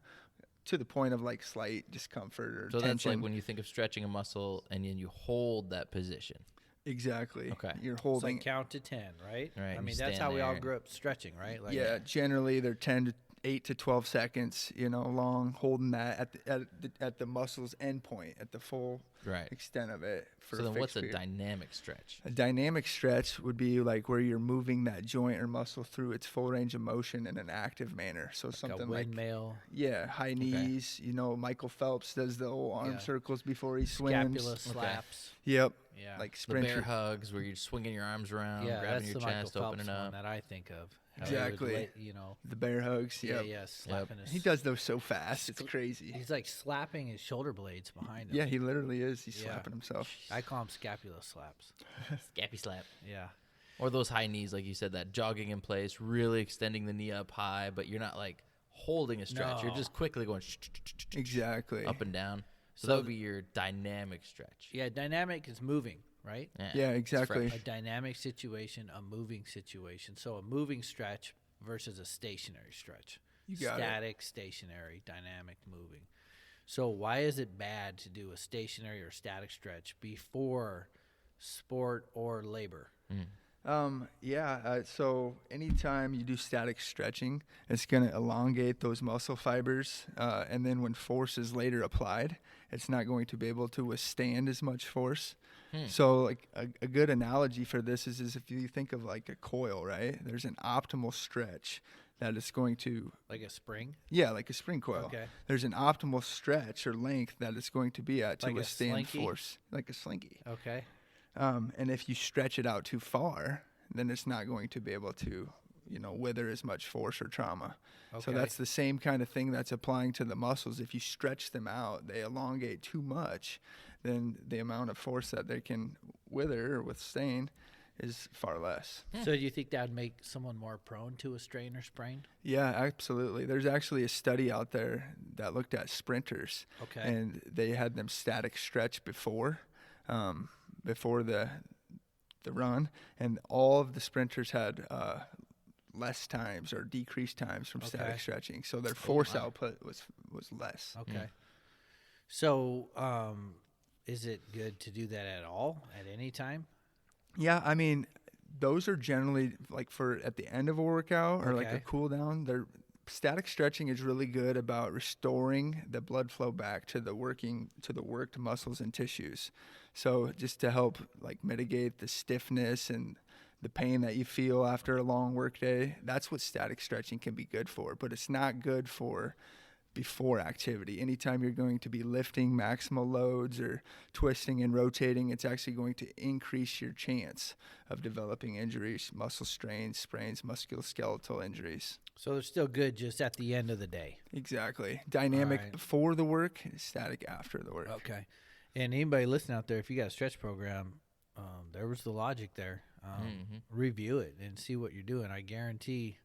to the point of like slight discomfort or So tension. that's like when you think of stretching a muscle and then you hold that position. Exactly. Okay. You're It's holding. like count to 10, right? Right, I you mean, that's stand how we all there. grew up stretching, right? Like, Yeah, generally they're 8 to 12 seconds, long, holding that at the muscle's end point, at the full Right. extent of it. For So then fixed what's a period. dynamic stretch? A dynamic stretch would be like where you're moving that joint or muscle through its full range of motion in an active manner. So like a something like windmill, high knees. Michael Phelps does the old arm Yeah. circles before he swims. scapula slaps. Yep. Yeah. Like The sprinter. bear hugs where you're swinging your arms around, Yeah, grabbing that's your the Michael chest, Phelps opening one up. that I think of. How he would Exactly. The bear hugs. Yeah, Yep. yeah, slapping his. He does those so fast. It's crazy. He's like slapping his shoulder blades behind him. Yeah, he literally is. He's Yeah. slapping himself. I call him scapula slaps. Scappy slap. Yeah. Or those high knees, like you said, that jogging in place, really extending the knee up high, but you're not like holding a stretch. You're No. just quickly going Exactly. up and down. So So that would be your dynamic stretch. Yeah, dynamic is moving, right? Yeah, it's exactly. fresh. A dynamic situation, a moving situation. So a moving stretch versus a stationary stretch. You got it. Static, stationary, dynamic, moving. So why is it bad to do a stationary or static stretch before sport or labor? So anytime you do static stretching, it's going to elongate those muscle fibers. And then when force is later applied, it's not going to be able to withstand as much force. So like a good analogy for this is if you think of like a coil, right? There's an optimal stretch that it's going to, Like a spring? yeah, like a spring coil. Okay. There's an optimal stretch or length that it's going to be at to Like a withstand slinky? force, like a slinky. Okay. And if you stretch it out too far, then it's not going to be able to, wither as much force or trauma. So Okay. that's the same kind of thing that's applying to the muscles. If you stretch them out, they elongate too much, then the amount of force that they can wither or withstand is far less. So do you think that would make someone more prone to a strain or sprain? Yeah, absolutely. There's actually a study out there that looked at sprinters, Okay. and they had them static stretch before the run, and all of the sprinters had less times or decreased times from Okay. static stretching, so their force wow. output was less. Okay. So is it good to do that at all, at any time? Yeah, I mean, those are generally like for at the end of a workout or like a Okay. cool down. Static stretching is really good about restoring the blood flow back to the worked muscles and tissues. So just to help like mitigate the stiffness and the pain that you feel after a long work day, that's what static stretching can be good for, but it's not good for before activity. Anytime you're going to be lifting maximal loads or twisting and rotating, it's actually going to increase your chance of developing injuries, muscle strains, sprains, musculoskeletal injuries. So they're still good just at the end of the day. Exactly. Dynamic All right. before the work, static after the work. Okay. And anybody listening out there, if you got a stretch program, there was the logic there. Review it and see what you're doing. I guarantee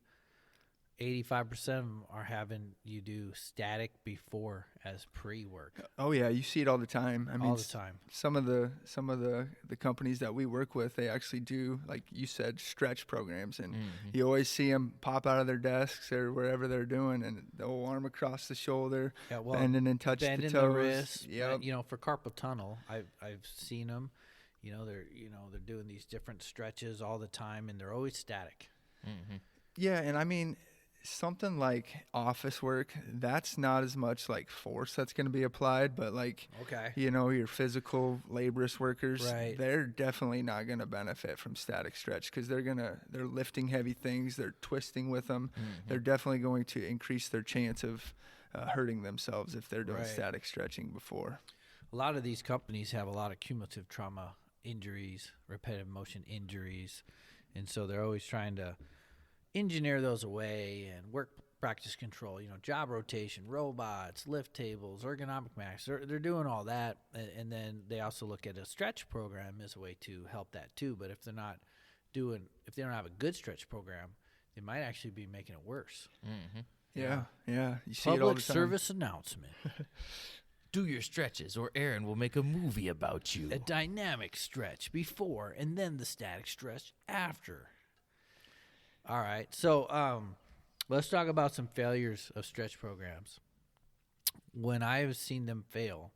85% of them are having you do static before as pre-work. Oh yeah, you see it all the time. I mean, All the time. some of the companies that we work with, they actually do, like you said, stretch programs, and you always see them pop out of their desks or wherever they're doing, and they'll arm across the shoulder, Yeah, well, bending and touch the bending toes. the wrist. Yep. For carpal tunnel, I've seen them. They're doing these different stretches all the time, and they're always static. Yeah, and I mean, something like office work, that's not as much like force that's going to be applied, but like, Okay. your physical laborious workers, Right. they're definitely not going to benefit from static stretch because they're lifting heavy things, they're twisting with them. They're definitely going to increase their chance of hurting themselves if they're doing Right. static stretching before. A lot of these companies have a lot of cumulative trauma injuries, repetitive motion injuries, and so they're always trying to engineer those away and work practice control, job rotation, robots, lift tables, ergonomic max. They're doing all that, and then they also look at a stretch program as a way to help that too. But if they don't have a good stretch program, they might actually be making it worse. Yeah, you see it all Public the time. service announcement. Do your stretches, or Aaron will make a movie about you. A dynamic stretch before and then the static stretch after. All right. So let's talk about some failures of stretch programs. When I've seen them fail,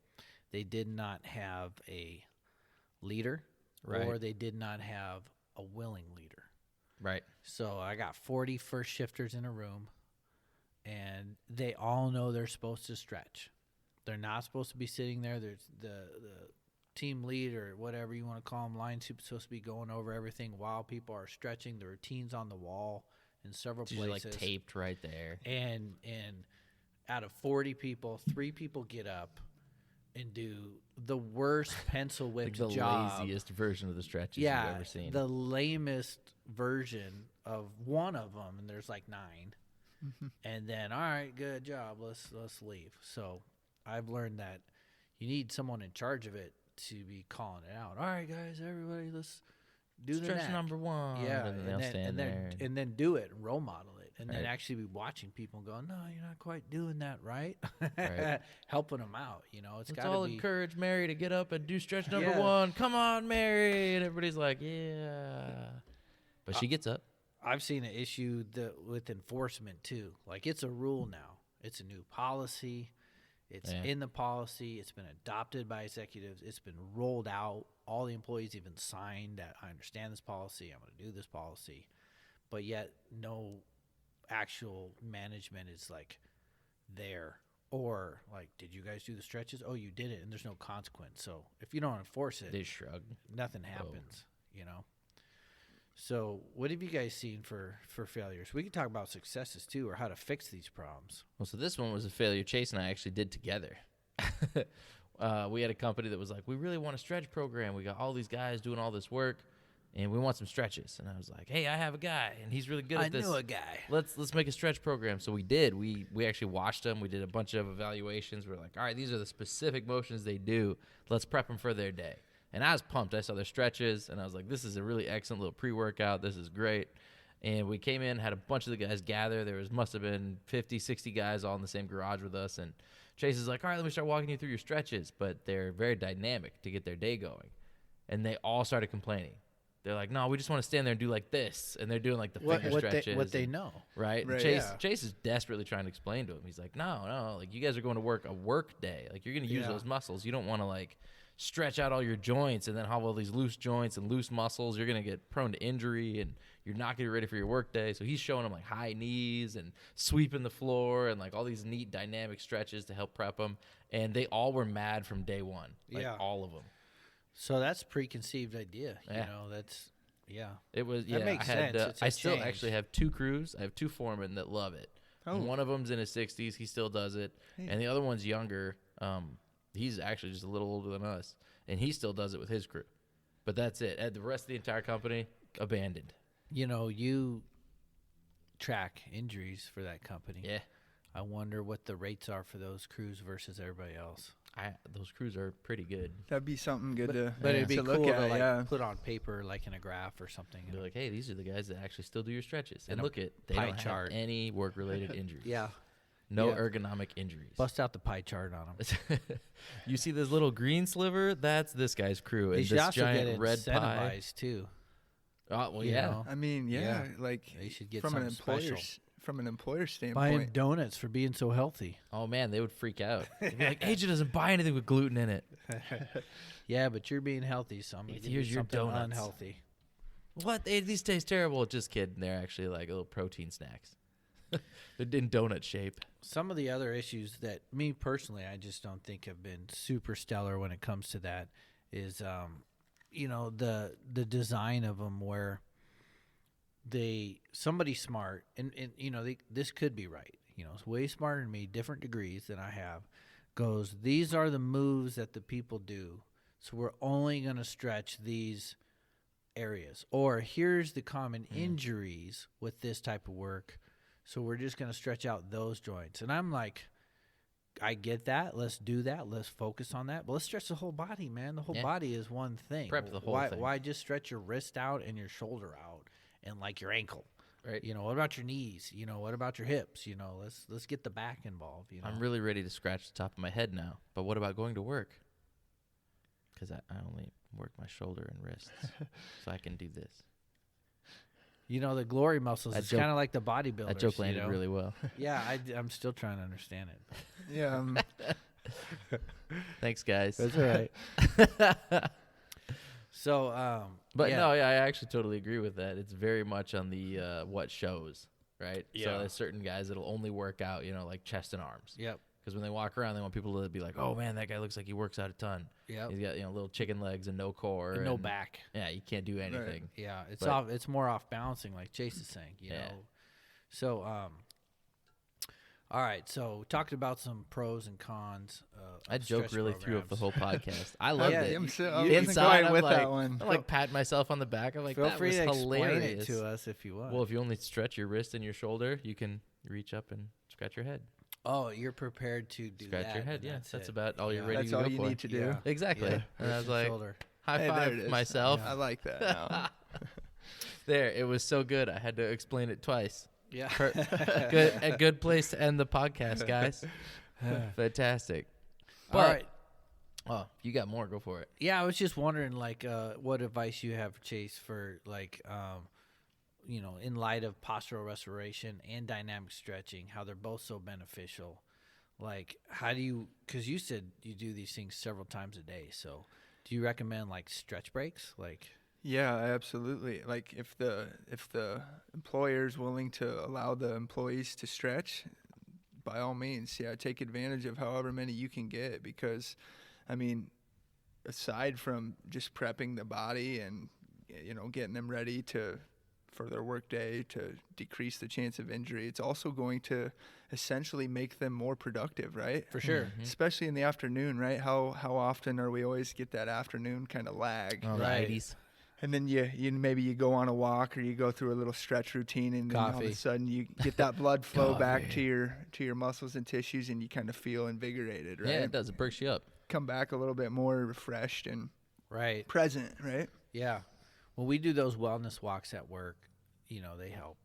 they did not have a leader, Right. or they did not have a willing leader. Right. So I got 40 first shifters in a room, and they all know they're supposed to stretch. They're not supposed to be sitting there. There's the team lead or whatever you want to call them, line super's supposed to be going over everything while people are stretching. The routine's on the wall in several It's usually places. like taped right there. And out of 40 people, 3 people get up and do the worst pencil Like whipped the job. laziest version of the stretches Yeah, you've ever seen. the lamest version of one of them, and there's like 9. And then, all right, good job. Let's leave. So I've learned that you need someone in charge of it to be calling it out. All right, guys, everybody, let's do the Stretch knack. number 1. Yeah, and then they'll stand there. and then do it and role model it, and then Right. actually be watching people and going, no, you're not quite doing that right. Right. Helping them out. It's Let's got all to be. encourage Mary to get up and do stretch number Yeah. 1. Come on, Mary. And everybody's like, yeah. But she gets up. I've seen an issue with enforcement too. Like, it's a rule now. It's a new policy. It's Yeah. in the policy. It's been adopted by executives. It's been rolled out. All the employees even signed that I understand this policy. I'm going to do this policy. But yet no actual management is like there. Or like, did you guys do the stretches? Oh, you did it, and there's no consequence. So if you don't enforce it, They shrug. nothing happens, So, what have you guys seen for failures? We can talk about successes too, or how to fix these problems. Well, so this one was a failure Chase and I actually did together. We had a company that was like, we really want a stretch program. We got all these guys doing all this work, and we want some stretches. And I was like, hey, I have a guy, and he's really good at this. I know a guy. Let's make a stretch program. So we did. We actually watched them. We did a bunch of evaluations. We're like, all right, these are the specific motions they do. Let's prep them for their day. And I was pumped. I saw their stretches, and I was like, this is a really excellent little pre-workout. This is great. And we came in, had a bunch of the guys gather. There must have been 50, 60 guys all in the same garage with us. And Chase is like, all right, let me start walking you through your stretches. But they're very dynamic to get their day going. And they all started complaining. They're like, no, we just want to stand there and do like this. And they're doing like the finger stretches. What they know. Right? Right, Chase is desperately trying to explain to him. He's like, no, like you guys are going to work a work day. Like you're going to use those muscles. You don't want to like stretch out all your joints and then have all these loose joints and loose muscles. You're going to get prone to injury and you're not going to be ready for your work day. So he's showing them like high knees and sweeping the floor and like all these neat dynamic stretches to help prep them. And they all were mad from day one. Like all of them. So that's a preconceived idea. Yeah. You know, that's, It was, That makes sense. I still actually have 2 crews. I have 2 foremen that love it. Oh. One of them's in his 60s. He still does it. Hey. And the other one's younger. He's actually just a little older than us. And he still does it with his crew. But that's it. And the rest of the entire company, abandoned. You know, you track injuries for that company. Yeah. I wonder what the rates are for those crews versus everybody else. Those crews are pretty good. That'd be something good to But it'd be to cool look to at. like put on paper, like in a graph or something. Be like, hey, these are the guys that actually still do your stretches. And And a look at, they pie don't chart. have any work-related injuries. Yeah. No Yeah. ergonomic injuries. Bust out the pie chart on them. You see this little green sliver? That's this guy's crew. They And should this also giant get red pie. incentivized too. Oh, well, you yeah. know? I mean, Yeah. like They should get from an something special. employer Buying standpoint. donuts for being so healthy. Oh, man, they would freak out. They'd be like, AJ doesn't buy anything with gluten in it. Yeah, but you're being healthy, so I'm gonna give Here's you your something donuts. unhealthy. What? These taste terrible. Just kidding. They're actually like little protein snacks. They're in donut shape. Some of the other issues that me personally, I just don't think have been super stellar when it comes to that is, you know, the design of them where somebody smart and you know, this could be right. You know, it's way smarter than me, different degrees than I have. Goes, these are the moves that the people do, so we're only going to stretch these areas. Or here's the common injuries with this type of work, so we're just going to stretch out those joints. And I'm like, I get that. Let's do that. Let's focus on that. But let's stretch the whole body, man. The whole body is one thing. Prep the whole thing. Why just stretch your wrist out and your shoulder out and like your ankle? Right. You know, what about your knees? You know, what about your hips? You know, let's get the back involved. You know, I'm really ready to scratch the top of my head now. But what about going to work? Because I only work my shoulder and wrists, so I can do this. you know, the glory muscles. That It's joke- kind of like the bodybuilders. That joke you landed know? really well. Yeah, I'm still trying to understand it. Yeah. Thanks, guys. That's all right. So, But yeah. no, yeah, I actually totally agree with that. It's very much on the what shows, right? Yeah. So there's certain guys that'll only work out, you know, like chest and arms. Yep. Because when they walk around, they want people to be like, "Oh man, that guy looks like he works out a ton. Yep. He's got, you know, little chicken legs and no core And no back. Yeah, you can't do anything. Yeah, it's But- off. It's more off balancing, like Chase is saying. You Yeah. know. So, all right. So we talked about some pros and cons. I of joke stretch really threw up the programs. whole podcast. I loved Yeah, it. I wasn't Inside, going I'm with like, that one. I'm like patting myself on the back. I'm like, Feel that free was to explain hilarious. it to us if you want. Well, if you only stretch your wrist and your shoulder, you can reach up and scratch your head. oh, you're prepared to do Scratch that. your head, and yeah. That's it. about all you're Yeah. ready That's to all go you for. need to do. Yeah. Exactly. Yeah. And I Wrist was like, shoulder. high Hey, there five it is. myself. I like that now. There, it was so good. I had to explain it twice. Yeah. A good place to end the podcast, guys. Fantastic. All right. Oh, you got more? Go for it. Yeah, I was just wondering, like, what advice you have, Chase, for like, you know, in light of postural restoration and dynamic stretching, how they're both so beneficial. Like, how do you? Because you said you do these things several times a day. So, do you recommend like stretch breaks? Like, Yeah, absolutely. Like if the employer's willing to allow the employees to stretch, by all means, yeah, take advantage of however many you can get, because I mean, aside from just prepping the body and getting them ready for their work day to decrease the chance of injury. It's also going to essentially make them more productive, right? For sure. Mm-hmm. Especially in the afternoon, right? How often are we always get that afternoon kind of lag? Oh, Right. the 80s. And then you maybe you go on a walk or you go through a little stretch routine, and then all of Coffee. a sudden you get that blood flow back Coffee. to your muscles and tissues, and you kind of feel invigorated, right? Yeah, it does. It perks you up. Come back a little bit more refreshed and Right. present, right? Yeah. When we do those wellness walks at work, they help.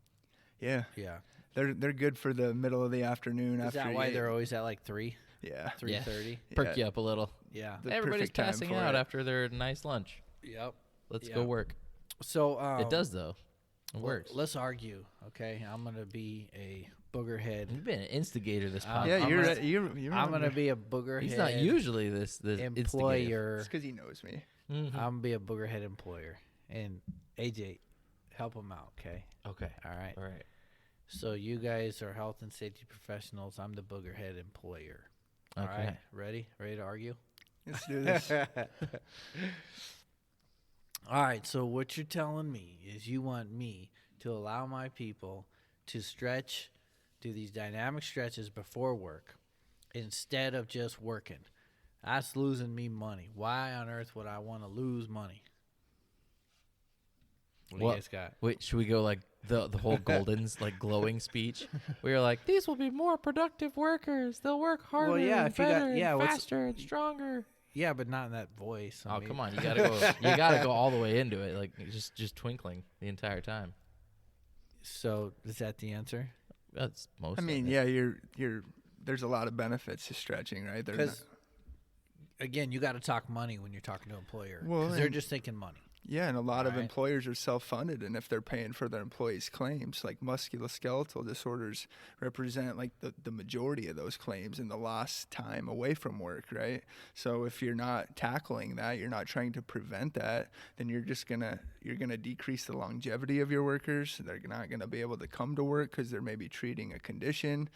Yeah, Yeah. they're good for the middle of the afternoon. Is after that you why ate. they're always at like 3, Yeah, 3:30? Perk you up a little. Yeah. The Everybody's perfect time passing for out it. after their nice lunch. Yep. Let's Yeah. go work. So It does, though. It well, works. Let's argue, okay? I'm gonna be a boogerhead. You've been an instigator this podcast. Yeah, I'm you're gonna- you're. I'm gonna be a boogerhead. He's not usually this instigator. employer. It's because he knows me. Mhm. I'm gonna be a boogerhead employer. And AJ, help him out, okay? Okay. All right. All right. So you guys are health and safety professionals. I'm the boogerhead employer. All Okay. right. Ready? Ready to argue? Let's do this. All right. So what you're telling me is you want me to allow my people to stretch, do these dynamic stretches before work instead of just working. That's losing me money. Why on earth would I want to lose money? What do you guys got? Wait, should we go like the whole Golden's like glowing speech? We were like, these will be more productive workers. They'll work harder, yeah, and if you got- better, yeah, and what's- faster, and stronger. Yeah, but not in that voice. I Oh, mean- come on, you gotta go. You gotta go all the way into it, like just twinkling the entire time. So is that the answer? That's most. I mean, of it. yeah, you're. There's a lot of benefits to stretching, right? They're Because again, you got to talk money when you're talking to an employer. Well, Because they're and- just thinking money. Yeah, and a lot of Right. employers are self-funded, and if they're paying for their employees' claims, like musculoskeletal disorders represent like the majority of those claims and the lost time away from work, right? So if you're not tackling that, you're not trying to prevent that, then you're gonna decrease the longevity of your workers. They're not gonna be able to come to work because they're maybe treating a condition.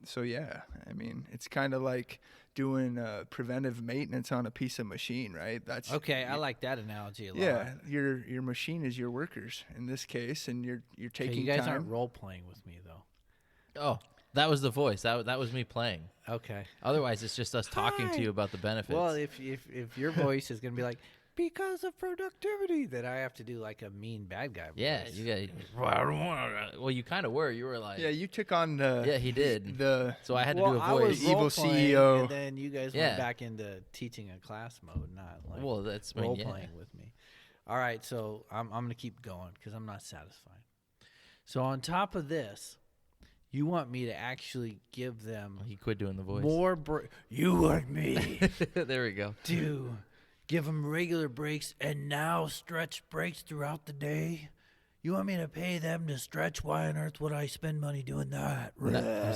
So yeah, I mean, it's kind of like doing preventive maintenance on a piece of machine, right? That's Okay, I like that analogy a lot. yeah, your machine is your workers in this case, and you're Okay, taking you guys time. aren't role playing with me though. Oh, that was the voice. That was me playing. Okay. Otherwise, it's just us talking to Hi. you about the benefits. Well, if your voice is gonna be like because of productivity, then I have to do like a mean bad guy voice. yeah, you got. Well, you kind of were. You were like, Yeah, you took on the Yeah, he did. the So I had to Well, do a I was voice. Evil role-playing, CEO. and then you guys Yeah. went back into teaching a class mode, not like Well, that's I mean, role yeah. playing with me. All right, so I'm gonna keep going because I'm not satisfied. So on top of this, you want me to actually give them He quit doing the voice. more. You want me There we go. to give them regular breaks and now stretch breaks throughout the day. You want me to pay them to stretch? Why on earth would I spend money doing that?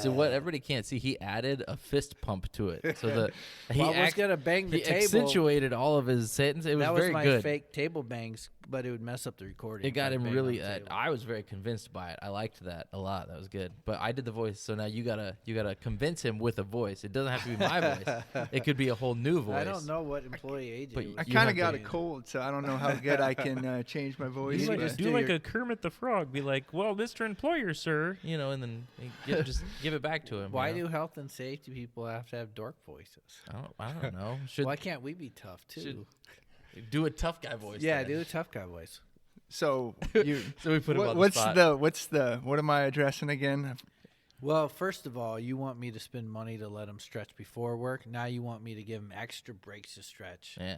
So what everybody can't see, he added a fist pump to it. So the he, Well, I was gonna bang the he table. accentuated all of his sentence. It was That was very my good. fake table bangs, but it would mess up the recording. It if got I him banged really. on the table. I was very convinced by it. I liked that a lot. That was good. But I did the voice, so now you gotta convince him with a voice. It doesn't have to be my voice. It could be a whole new voice. I don't know what employee agent. but was I You kind have of got to- a cold, so I don't know how good I can change my voice. You but- just Do like a Kermit the Frog. Be like, well, Mr. Employer, sir. You know, and then just give it back to him. Why you know? do health and safety people have to have dork voices? I don't know. Should Why can't we be tough too? do a tough guy voice. Yeah, then. do a tough guy voice. So you. So we put him on the what's spot. what am I addressing again? Well, first of all, you want me to spend money to let them stretch before work. Now you want me to give them extra breaks to stretch. Yeah.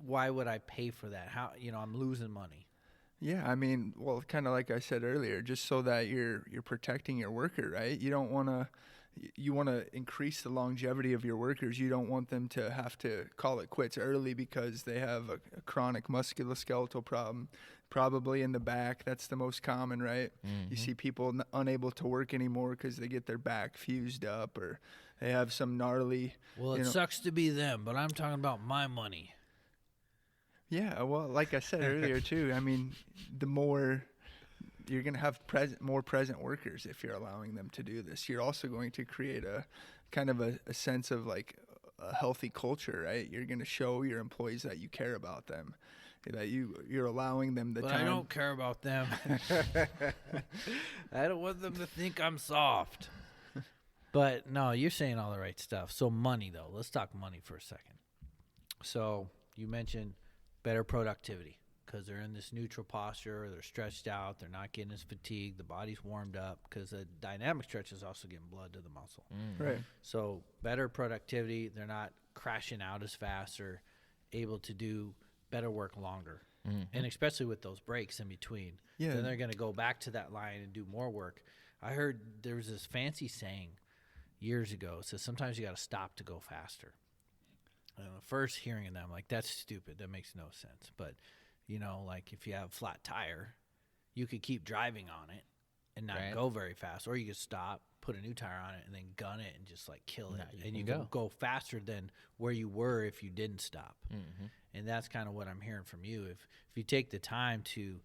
Why would I pay for that? How I'm losing money. Yeah, I mean, well, kind of like I said earlier, just so that you're protecting your worker, right? You don't want to. You want to increase the longevity of your workers. You don't want them to have to call it quits early because they have a chronic musculoskeletal problem, probably in the back. That's the most common, right? You see people unable to work anymore because they get their back fused up or they have some gnarly. Well, it sucks to be them, but I'm talking about my money. Yeah, well, like I said earlier too, I mean, the more you're going to have more present workers if you're allowing them to do this. You're also going to create a kind of a sense of like a healthy culture, right? You're going to show your employees that you care about them. that you're allowing them the But time. I don't care about them. I don't want them to think I'm soft. But no, you're saying all the right stuff. So money, though. Let's talk money for a second. So you mentioned better productivity because they're in this neutral posture. They're stretched out. They're not getting as fatigued. The body's warmed up because the dynamic stretch is also getting blood to the muscle. Right. So better productivity. They're not crashing out as fast or able to do better work longer. And especially with those breaks in between. Yeah. Then they're going to go back to that line and do more work. I heard there was this fancy saying years ago. It says sometimes you got to stop to go faster. First hearing them, like, that's stupid. That makes no sense. But, you know, like if you have a flat tire, you could keep driving on it and not go very fast. Or you could stop, put a new tire on it, and then gun it and just, like, kill it. And you can go faster than where you were if you didn't stop. And that's kind of what I'm hearing from you. If you take the time to,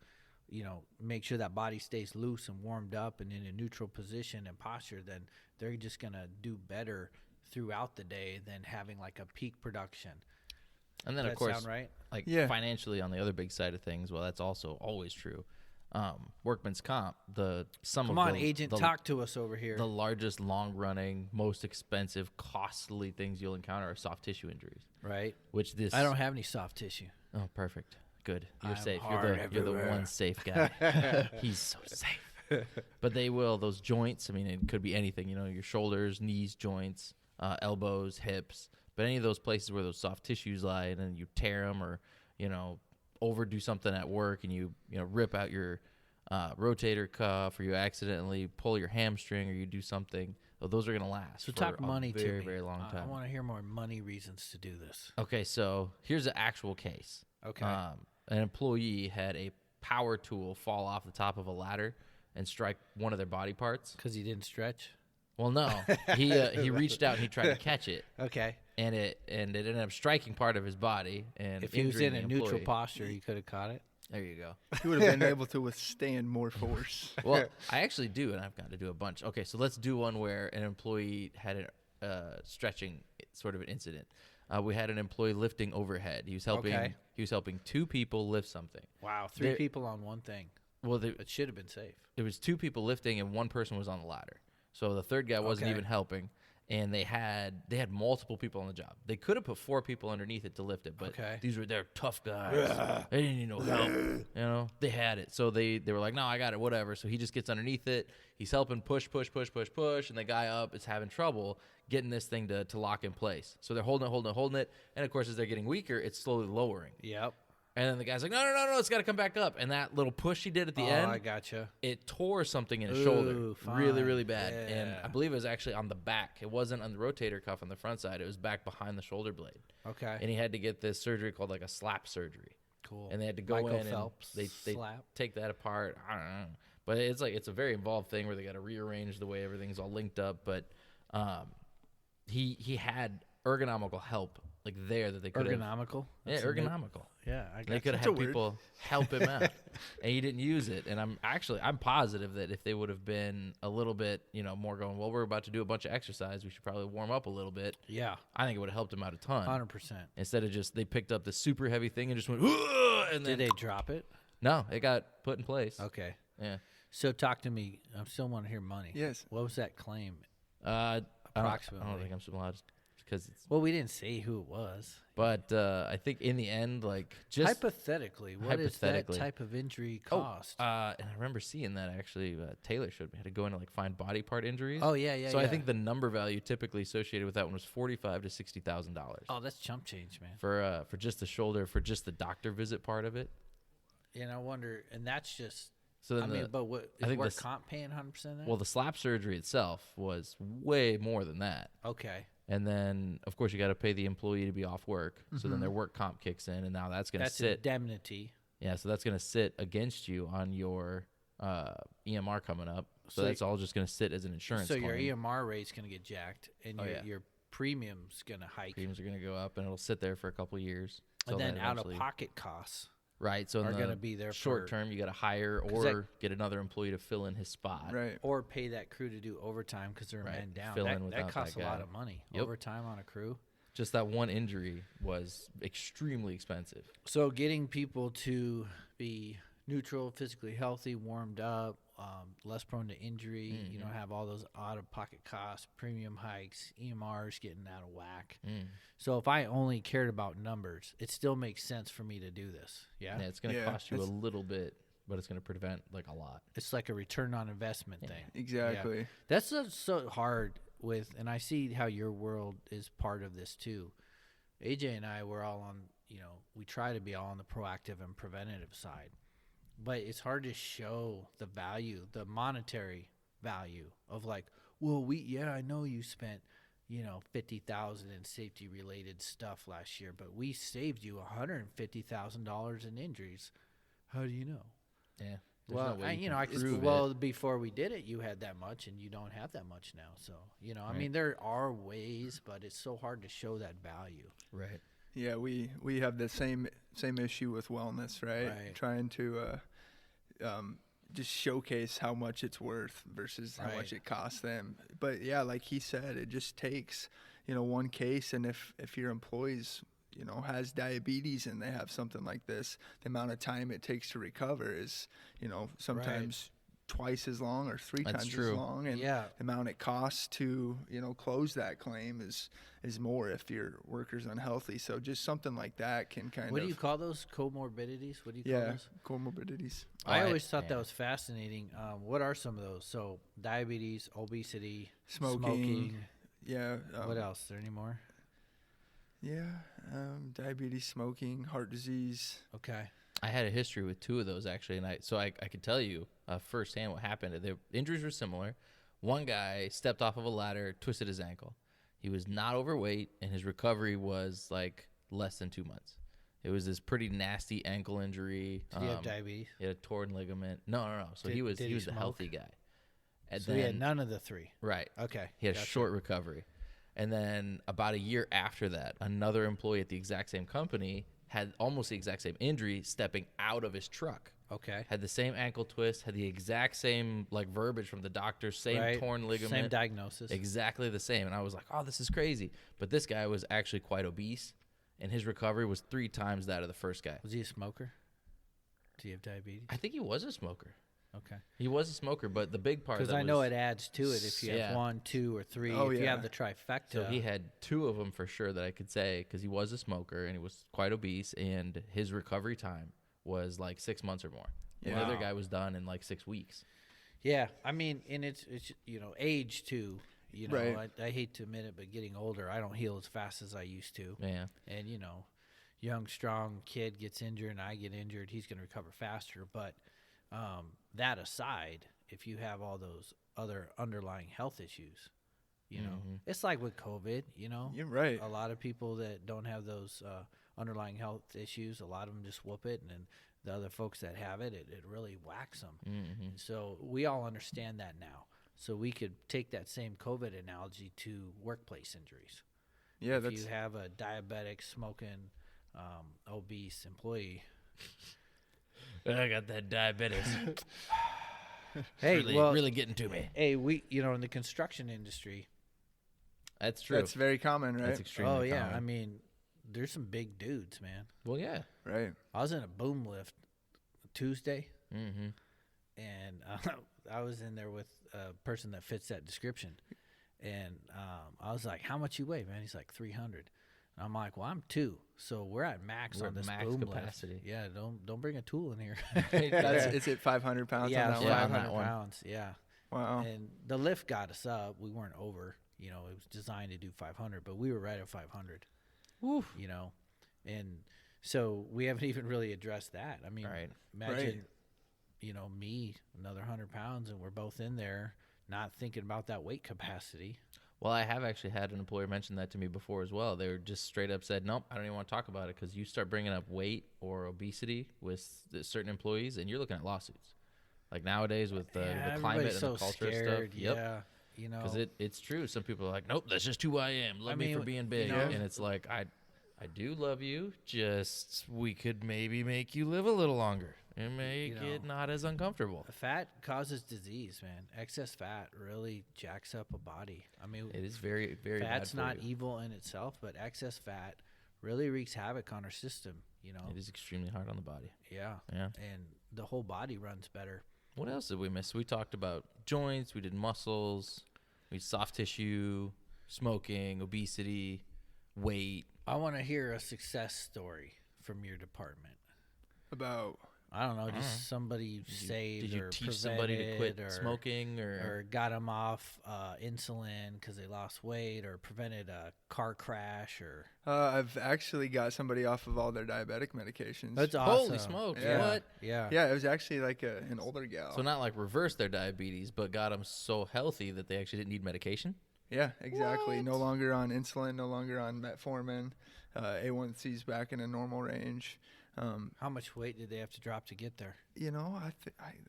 you know, make sure that body stays loose and warmed up and in a neutral position and posture, then they're just going to do better throughout the day than having like a peak production. And then, Does of course, that sound right? like financially on the other big side of things, well, that's also always true. Workman's comp, Come on, agent, talk to us over here. The largest, long-running, most expensive, costly things you'll encounter are soft tissue injuries. Right. Which this I don't have any soft tissue. Oh, perfect. Good. You're I'm safe. hard You're the one safe guy. He's so safe. But those joints, I mean, it could be anything, you know, your shoulders, knees, joints, elbows, hips, but any of those places where those soft tissues lie and then you tear them or, you know, overdo something at work and you rip out your rotator cuff or you accidentally pull your hamstring or you do something, those are going to last So for talk a money very, to me. very long time. I want to hear more money reasons to do this. Okay, so here's the actual case. Okay. An employee had a power tool fall off the top of a ladder and strike one of their body parts. Because he didn't stretch? Well, no. He reached out and he tried to catch it. Okay. And it ended up striking part of his body and If he was in injuring a the neutral employee. posture, he could have caught it. There you go. He would have been able to withstand more force. Well, I actually do, and I've got to do a bunch. Okay, so let's do one where an employee had a stretching sort of an incident. We had an employee lifting overhead. He was helping. Okay. He was helping two people lift something. Wow, three people on one thing. Well, It should have been safe. it was two people lifting, and one person was on the ladder. So the third guy wasn't Okay. even helping, and they had multiple people on the job. They could have put 4 people underneath it to lift it, but they're tough guys. They didn't need no help. You know, they had it. So they were like, no, I got it, whatever. So he just gets underneath it. He's helping push, and the guy up is having trouble getting this thing to lock in place. So they're holding it. And of course, as they're getting weaker, it's slowly lowering. Yep. And then the guy's like, no, it's got to come back up. And that little push he did at the end, I gotcha. it tore something in his Ooh, shoulder really, fine. really bad. And Yeah. I believe it was actually on the back. It wasn't on the rotator cuff on the front side. It was back behind the shoulder blade. Okay. And he had to get this surgery called like a slap surgery. Cool. And they had to go Michael in Phelps and they slap. take that apart. I don't know. But it's a very involved thing where they got to rearrange the way everything's all linked up. But he had ergonomical help like there that they could have. Ergonomical? Yeah, That's a new- ergonomical. Yeah, I They got could have That's a had word. people help him out, and he didn't use it. And I'm positive that if they would have been a little bit, more going, well, we're about to do a bunch of exercise, we should probably warm up a little bit. Yeah, I think it would have helped him out a ton. 100%. Instead of just they picked up this super heavy thing and just went, "Ugh," and then Did they drop it? no, it got put in place. Okay. Yeah. So talk to me. I still want to hear money. Yes. What was that claim? I Approximately. don't think I'm allowed because it's. Well, we didn't say who it was. But I think in the end, like just Hypothetically, what is that hypothetically. type of injury cost? and I remember seeing that actually. Taylor showed me how to go in and like find body part injuries. Oh, yeah. So I think the number value typically associated with that one was $45,000 to $60,000 Oh, that's chump change, man. for just the shoulder, for just the doctor visit part of it. And I wonder, and that's just. So then but what I is think work the- comp paying 100% of that? well, the slap surgery itself was way more than that. Okay. And then, of course, you got to pay the employee to be off work. So then their work comp kicks in, and now that's going to That's sit. indemnity. Yeah, so that's going to sit against you on your EMR coming up. So So that's all just going to sit as an insurance So claim. your EMR rate's going to get jacked, and Oh, yeah. your premium's going to hike. Premiums are going to go up, and it'll sit there for a couple of years. And till then that out of eventually- pocket costs Right, so in are the going to be there short for, term, you got to hire 'cause or get another employee to fill in his spot. Right. or pay that crew to do overtime because they're Right. men down. Fill in that without costs that a lot guy. of money. Yep. Overtime on a crew. Just that one injury was extremely expensive. So getting people to be neutral, physically healthy, warmed up, less prone to injury, you know, have all those out-of-pocket costs, premium hikes, EMRs getting out of whack. So if I only cared about numbers, it still makes sense for me to do this. Yeah, Yeah, it's going to cost you a little bit, but it's going to prevent like a lot. it's like a return on investment thing. Exactly. Yeah. That's so hard with, and I see how your world is part of this too. AJ and I were all on, you know, we try to be all on the proactive and preventative side, but it's hard to show the value, the monetary value of like, well, I know you spent, you know, $50,000 in safety related stuff last year, but we saved you $150,000 in injuries. How do you know? Yeah. Well, I could, well, before we did it, you had that much, and you don't have that much now. So, you know, I mean, there are ways, but it's so hard to show that value. Right. Yeah, we have the same issue with wellness, right? Trying to just showcase how much it's worth versus how much it costs them. But yeah, like he said, it just takes, you know, one case, and if your employees, you know, has diabetes and they have something like this, the amount of time it takes to recover is, you know, sometimes twice as long or three times as long. And the amount it costs to, you know, close that claim is more if your worker's unhealthy. So just something like that can kind of. What do you call those? Comorbidities? What do you call those? Comorbidities. I always thought that was fascinating. What are some of those? So diabetes, obesity, smoking. Yeah. What else? Is there any more? Yeah, diabetes, smoking, heart disease. Okay. I had a history with two of those actually, and I could tell you firsthand what happened. The injuries were similar. One guy stepped off of a ladder, twisted his ankle. He was not overweight, and his recovery was like less than 2 months. It was this pretty nasty ankle injury. Did he have diabetes? He had a torn ligament. No. So he was a healthy guy. And so he had none of the three. Right. Okay. He had a short recovery. And then about a year after that, another employee at the exact same company had almost the exact same injury stepping out of his truck. Okay. Had the same ankle twist, had the exact same like verbiage from the doctor, same torn ligament. Same diagnosis. Exactly the same. And I was like, oh, this is crazy. But this guy was actually quite obese, and his recovery was 3 times that of the first guy. Was he a smoker? Did he have diabetes? I think he was a smoker. Okay. He was a smoker, but the big part because I know it adds to it if you have 1, 2, or 3. If you have the trifecta. So he had 2 of them for sure that I could say because he was a smoker and he was quite obese, and his recovery time was like 6 months or more. And the other guy was done in like 6 weeks. Yeah, I mean, and it's you know, age too. You know, I hate to admit it, but getting older, I don't heal as fast as I used to. Yeah. And you know, young, strong kid gets injured and I get injured, he's going to recover faster. But that aside, if you have all those other underlying health issues, you know, it's like with COVID, you know. You're right. A lot of people that don't have those underlying health issues, a lot of them just whoop it, and then the other folks that have it, it really whacks them. And so we all understand that now. So we could take that same COVID analogy to workplace injuries. Yeah, if you have a diabetic, smoking, obese employee. I got that diabetes. Hey, really getting to me. Hey, you know, in the construction industry. That's true. That's very common, right? That's extremely common. Yeah. I mean, there's some big dudes, man. Well, yeah. Right. I was in a boom lift Tuesday, and I was in there with a person that fits that description. And I was like, how much you weigh, man? He's like 300. And I'm like, well, I'm 2. So we're at max on this boom capacity. lift. Yeah, don't bring a tool in here. Is it 500 pounds yeah, on that 500 one? pounds, yeah. Wow. And the lift got us up. We weren't over. You know, it was designed to do 500, but we were right at 500. Woof. You know, and so we haven't even really addressed that. I mean, imagine, you know, me, another 100 pounds, and we're both in there not thinking about that weight capacity. Well, I have actually had an employer mention that to me before as well. They were just straight up said, nope, I don't even want to talk about it because you start bringing up weight or obesity with certain employees, and you're looking at lawsuits. Like nowadays with the climate and the culture and stuff. Yeah, you know. Because it's true. Some people are like, nope, that's just who I am. Love me for being big. You know, and it's like, I do love you, just we could maybe make you live a little longer. It make You know. it not as uncomfortable. Fat causes disease, man. Excess fat really jacks up a body. I mean, It is very, very fat's bad for not you. evil in itself, but excess fat really wreaks havoc on our system, you know? It is extremely hard on the body. Yeah. Yeah. And the whole body runs better. What else did we miss? We talked about joints. We did muscles. We did soft tissue, smoking, obesity, weight. I want to hear a success story from your department. About I don't know, just somebody you saved Did you or teach somebody to quit prevented smoking or got them off insulin because they lost weight or prevented a car crash or I've actually got somebody off of all their diabetic medications. that's awesome. Holy smokes! Yeah. What? Yeah. Yeah, it was actually like an older gal. So not like reverse their diabetes, but got them so healthy that they actually didn't need medication. Yeah, exactly. What? No longer on insulin, no longer on metformin. A1C's back in a normal range. How much weight did they have to drop to get there? You know,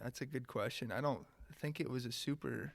that's a good question. I don't think it was a super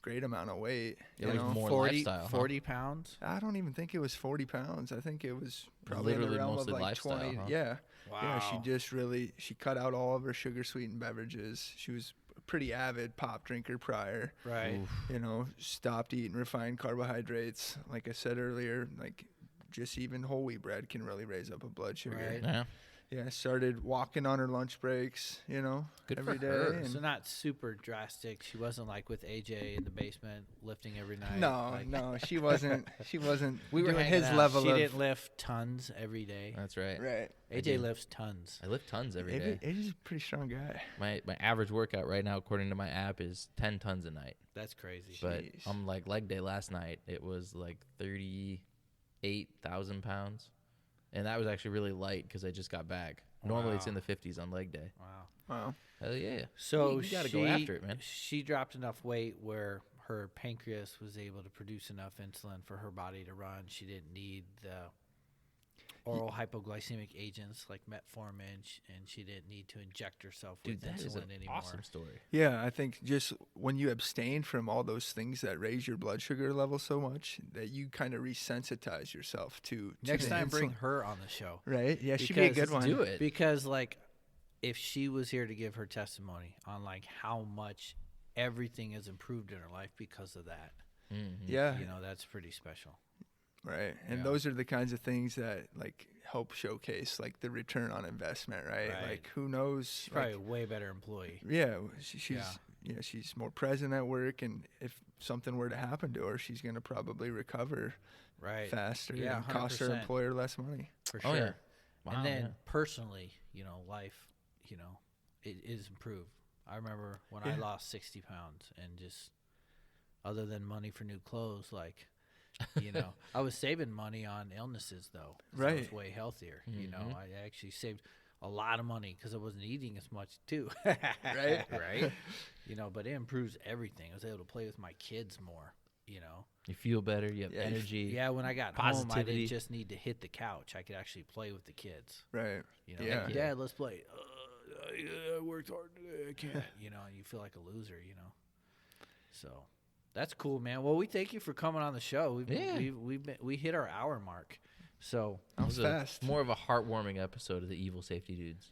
great amount of weight. It you was know? more 40, lifestyle. 40 pounds? I don't even think it was 40 pounds. I think it was probably in Literally the realm mostly of like lifestyle, 20. huh? Yeah. Wow. Yeah, she cut out all of her sugar sweetened beverages. She was a pretty avid pop drinker prior. Right. Oof. You know, stopped eating refined carbohydrates. Like I said earlier, like just even whole wheat bread can really raise up a blood sugar. Right. Yeah. Yeah, I started walking on her lunch breaks, you know, Good every for day. her. and- So not super drastic. She wasn't like with AJ in the basement lifting every night. no, like, no, she wasn't. She wasn't. We were doing hanging his out. level She of didn't lift tons every day. That's right. right. I AJ do. lifts tons. I lift tons every day. AJ's a pretty strong guy. My average workout right now, according to my app, is 10 tons a night. That's crazy. But Jeez. on like leg day last night, it was like 38,000 pounds, and that was actually really light because I just got back. Normally it's Wow. in the 50s on leg day. Wow. Wow. Hell yeah! So you gotta go after it, man. She dropped enough weight where her pancreas was able to produce enough insulin for her body to run. She didn't need the oral hypoglycemic agents like metformin, and she didn't need to inject herself Dude, with that is insulin an anymore. awesome story. Yeah, I think just when you abstain from all those things that raise your blood sugar level so much that you kind of resensitize yourself to Next the time, bring insulin. her on the show. Right? Yeah, she'd be a Because good one. Do it. Because, like, if she was here to give her testimony on, like, how much everything has improved in her life because of that, Mm-hmm. Yeah, you know, that's pretty special. right. And Yeah. those are the kinds of things that like help showcase like the return on investment, right? Right. Like who knows? She's probably like, a way better employee. yeah, she's Yeah. you know, she's more present at work, and if something were to happen to her, she's gonna probably recover Right. faster Yeah, and cost her 100%. employer less money. For Oh sure. yeah. Wow, And then yeah. personally, you know, life, you know, it is improved. I remember when I Yeah. lost 60 pounds and just other than money for new clothes, like, you know, I was saving money on illnesses though. 'Cause I was Right. way healthier. You know, Mhm. I actually saved a lot of money because I wasn't eating as much too. Right. Right. You know, but it improves everything. I was able to play with my kids more, you know. You feel better. You have Yeah, energy. Yeah, when I got home, I Positivity. didn't just need to hit the couch. I could actually play with the kids. Right. You know, Yeah. like, Dad, let's play. I worked hard today. I can't. You know, and you feel like a loser. You know, so that's cool, man. Well, we thank you for coming on the show. We hit our hour mark. So That It was was fast. more of a heartwarming episode of the Evil Safety Dudes.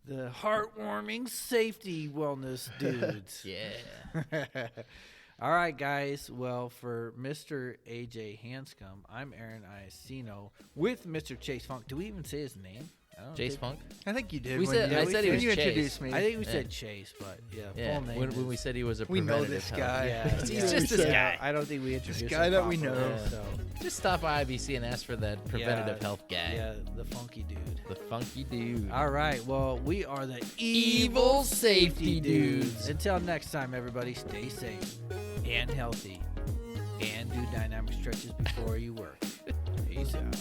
the heartwarming safety wellness dudes. Yeah. All right, guys. Well, for Mr. AJ Hanscom, I'm Aaron Iacino with Mr. Chase Funk. Do we even say his name? I don't Chase think- Funk. I think you did. We when said- you, I said he when was you Chase. introduced me. I think we Yeah. said Chase, but yeah, Yeah. full name. When we is- said he was a We know preventative this health. guy. Yeah, He's yeah, just this yeah. guy. I don't think we introduced guy him that we properly, know. So, Just stop by IBC and ask for that preventative health guy. yeah, the funky dude. The funky dude. All right, well, we are the Evil Safety Dudes. Until next time, everybody, stay safe and healthy, and do dynamic stretches before you work. Peace out.